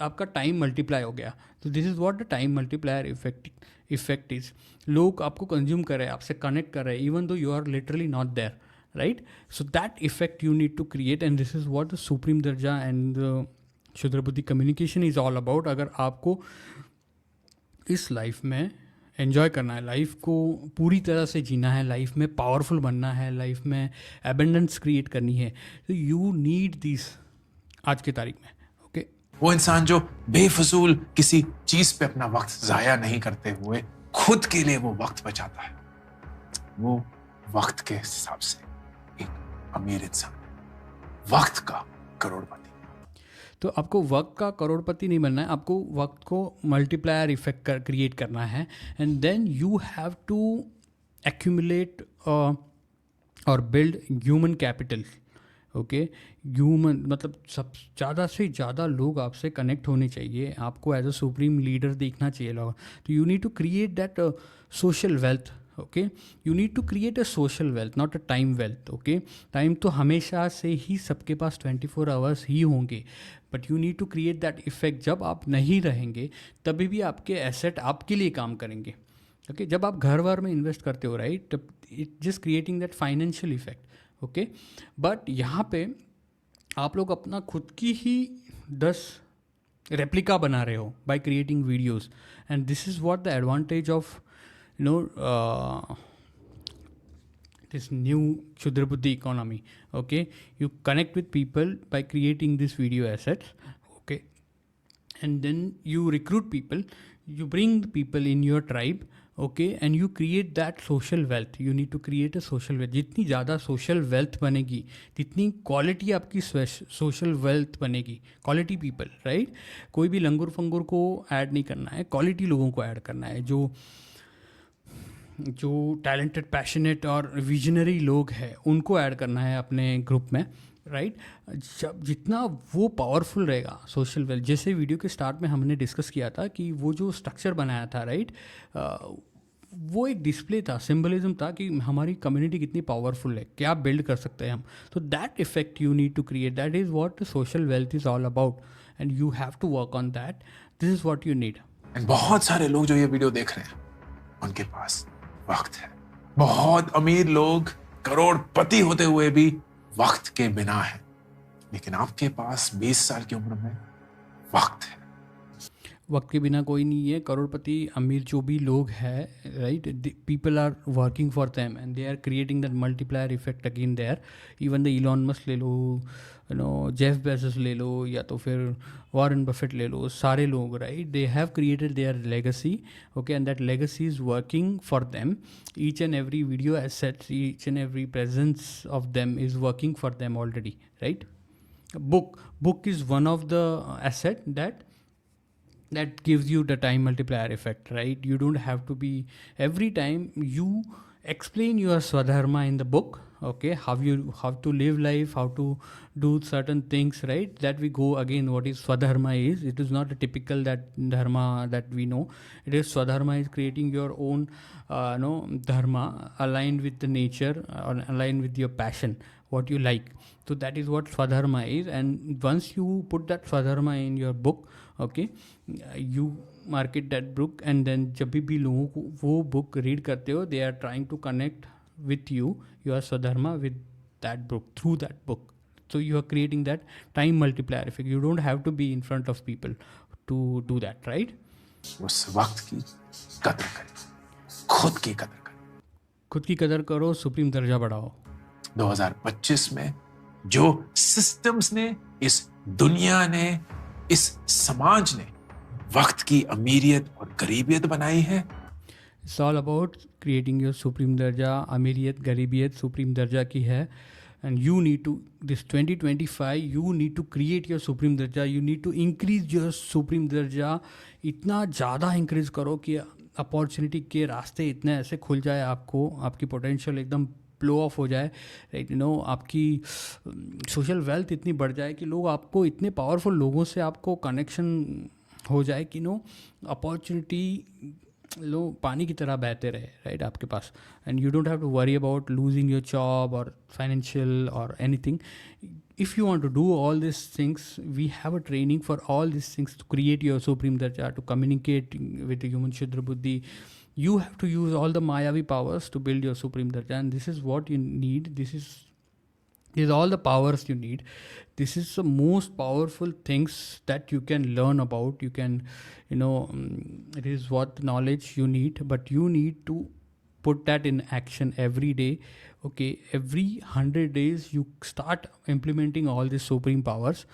आपका टाइम मल्टीप्लाई हो गया। तो this is what the time multiplier effect is. लोग आपको कंज्यूम कर रहे हैं, आपसे कनेक्ट कर रहे हैं, even though you are literally not there, right? So that effect you need to create, and this is what the supreme दर्जा एंड शुद्र बुद्धि कम्युनिकेशन इज़ ऑल अबाउट। अगर आपको इस लाइफ में एन्जॉय करना है, लाइफ को पूरी तरह से जीना है, लाइफ में पावरफुल बनना है, लाइफ में एबेंडेंस क्रिएट करनी है, तो यू नीड दिस आज की तारीख में, ओके? वो इंसान जो बेफजूल किसी चीज पे अपना वक्त जाया नहीं करते हुए खुद के लिए वो वक्त बचाता है, वो वक्त के हिसाब से एक अमीर इंसान, वक्त का करोड़पति। तो आपको वक्त का करोड़पति नहीं बनना है, आपको वक्त को मल्टीप्लायर इफेक्ट क्रिएट करना है, and then you have to accumulate और build human capital, okay? Human मतलब सब ज़्यादा से ज़्यादा लोग आपसे कनेक्ट होने चाहिए, आपको एज अ सुप्रीम लीडर देखना चाहिए लोग। तो you need to create that social wealth, okay? You need to create a social wealth, not a time wealth, okay? Time तो हमेशा से ही सबके पास 24 आवर्स ही होंगे, but you need to create that effect. जब आप नहीं रहेंगे तभी भी आपके एसेट आपके लिए काम करेंगे, ओके? जब आप घर वर में इन्वेस्ट करते हो, राइट, तब it just creating that financial effect, okay? But यहाँ पे आप लोग अपना खुद की ही 10 रेप्लिका बना रहे हो by creating videos, and this is what the advantage of this new Shudra Buddhi economy, okay? You connect with people by creating this video assets, okay? And then you recruit people, you bring the people in your tribe, okay, and you create that social wealth. You need to create a social wealth. जितनी ज़्यादा सोशल वेल्थ बनेगी, जितनी क्वालिटी आपकी सोशल वेल्थ बनेगी. Quality people, right. कोई भी लंगुर फंगुर को ऐड नहीं करना है, क्वालिटी लोगों को ऐड करना है. जो टैलेंटेड, पैशनेट और विजनरी लोग हैं उनको ऐड करना है अपने ग्रुप में, राइट. जब जितना वो पावरफुल रहेगा सोशल वेल्थ, जैसे वीडियो के स्टार्ट में हमने डिस्कस किया था कि वो जो स्ट्रक्चर बनाया था, राइट, वो एक डिस्प्ले था, सिंबलिज्म था कि हमारी कम्युनिटी कितनी पावरफुल है, क्या बिल्ड कर सकते हैं हम. तो that effect you need to create. That is what social wealth is all about, and you have to work on that. This is what you need. And बहुत सारे लोग जो ये वीडियो देख रहे हैं, उनके पास वक्त है. बहुत अमीर लोग करोड़पति होते हुए भी वक्त के बिना है. लेकिन आपके पास 20 साल की उम्र में वक्त है. वक्त के बिना कोई नहीं है. करोड़पति, अमीर जो भी लोग हैं, right, people are working for them and they are creating that multiplier effect again there. Even the Elon Musk ले लो, जेफ बेजोस ले लो, या तो फिर वॉरेन बफेट ले लो. सारे लोग, right, they have created their legacy, okay, and that legacy is working for them. Each and every video assets, each and every presence of them is working for them already, right. Book is one of the asset that gives you the time multiplier effect, right? You don't have to be every time you explain your swadharma in the book, okay, how to live life, how to do certain things, right? That we go again, what is swadharma is. It is not a typical that dharma that we know. It is swadharma is creating your own dharma aligned with the nature or aligned with your passion, what you like. So that is what swadharma is. And once you put that swadharma in your book, okay, you market that book, and then जब भी लोगों को वो book read करते हो, they are trying to connect with you, your swadharma, with that book, through that book. So you are creating that time multiplier effect. You don't have to be in front of people to do that, right? उस वक्त की कदर करें, खुद की कदर करें. खुद की कदर करो, सुप्रीम दर्जा बढ़ाओ. 2025 में जो सिस्टम्स ने, इस दुनिया ने, इस समाज ने वक्त की अमीरियत और गरीबियत बनाई है. It's all about creating your supreme दर्जा. अमीरियत, गरीबियत सुप्रीम दर्जा की है. And you need to, this 2025, you need to create your supreme दर्जा. You need to increase your supreme दर्जा. इतना ज़्यादा इंक्रीज करो कि अपॉर्चुनिटी के रास्ते इतने ऐसे खुल जाए आपको, आपकी पोटेंशियल एकदम फ्लो ऑफ हो जाए, राइट. आपकी सोशल वेल्थ इतनी बढ़ जाए कि लोग आपको, इतने पावरफुल लोगों से आपको कनेक्शन हो जाए कि अपॉर्चुनिटी पानी की तरह बहते रहे, राइट, आपके पास. And you don't have to worry about losing your job और फाइनेंशियल और anything. If you want to do all these things, we have a training for all these things to create your supreme darja, to communicate with the human Shudra Buddhi. You have to use all the Mayavi powers to build your supreme darja, and this is what you need. This is all the powers you need. This is the most powerful things that you can learn about. You can, it is what knowledge you need, but you need to put that in action every day. Okay, every 100 days you start implementing all these supreme powers,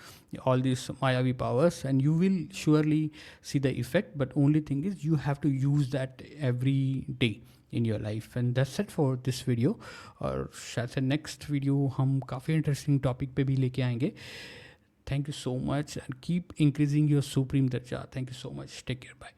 all these Mayavi powers, and you will surely see the effect. But only thing is you have to use that every day in your life. And that's it for this video. और शायद से next video हम काफ़ी interesting topic पे भी लेके आएंगे. Thank you so much and keep increasing your supreme darja. Thank you so much. Take care. Bye.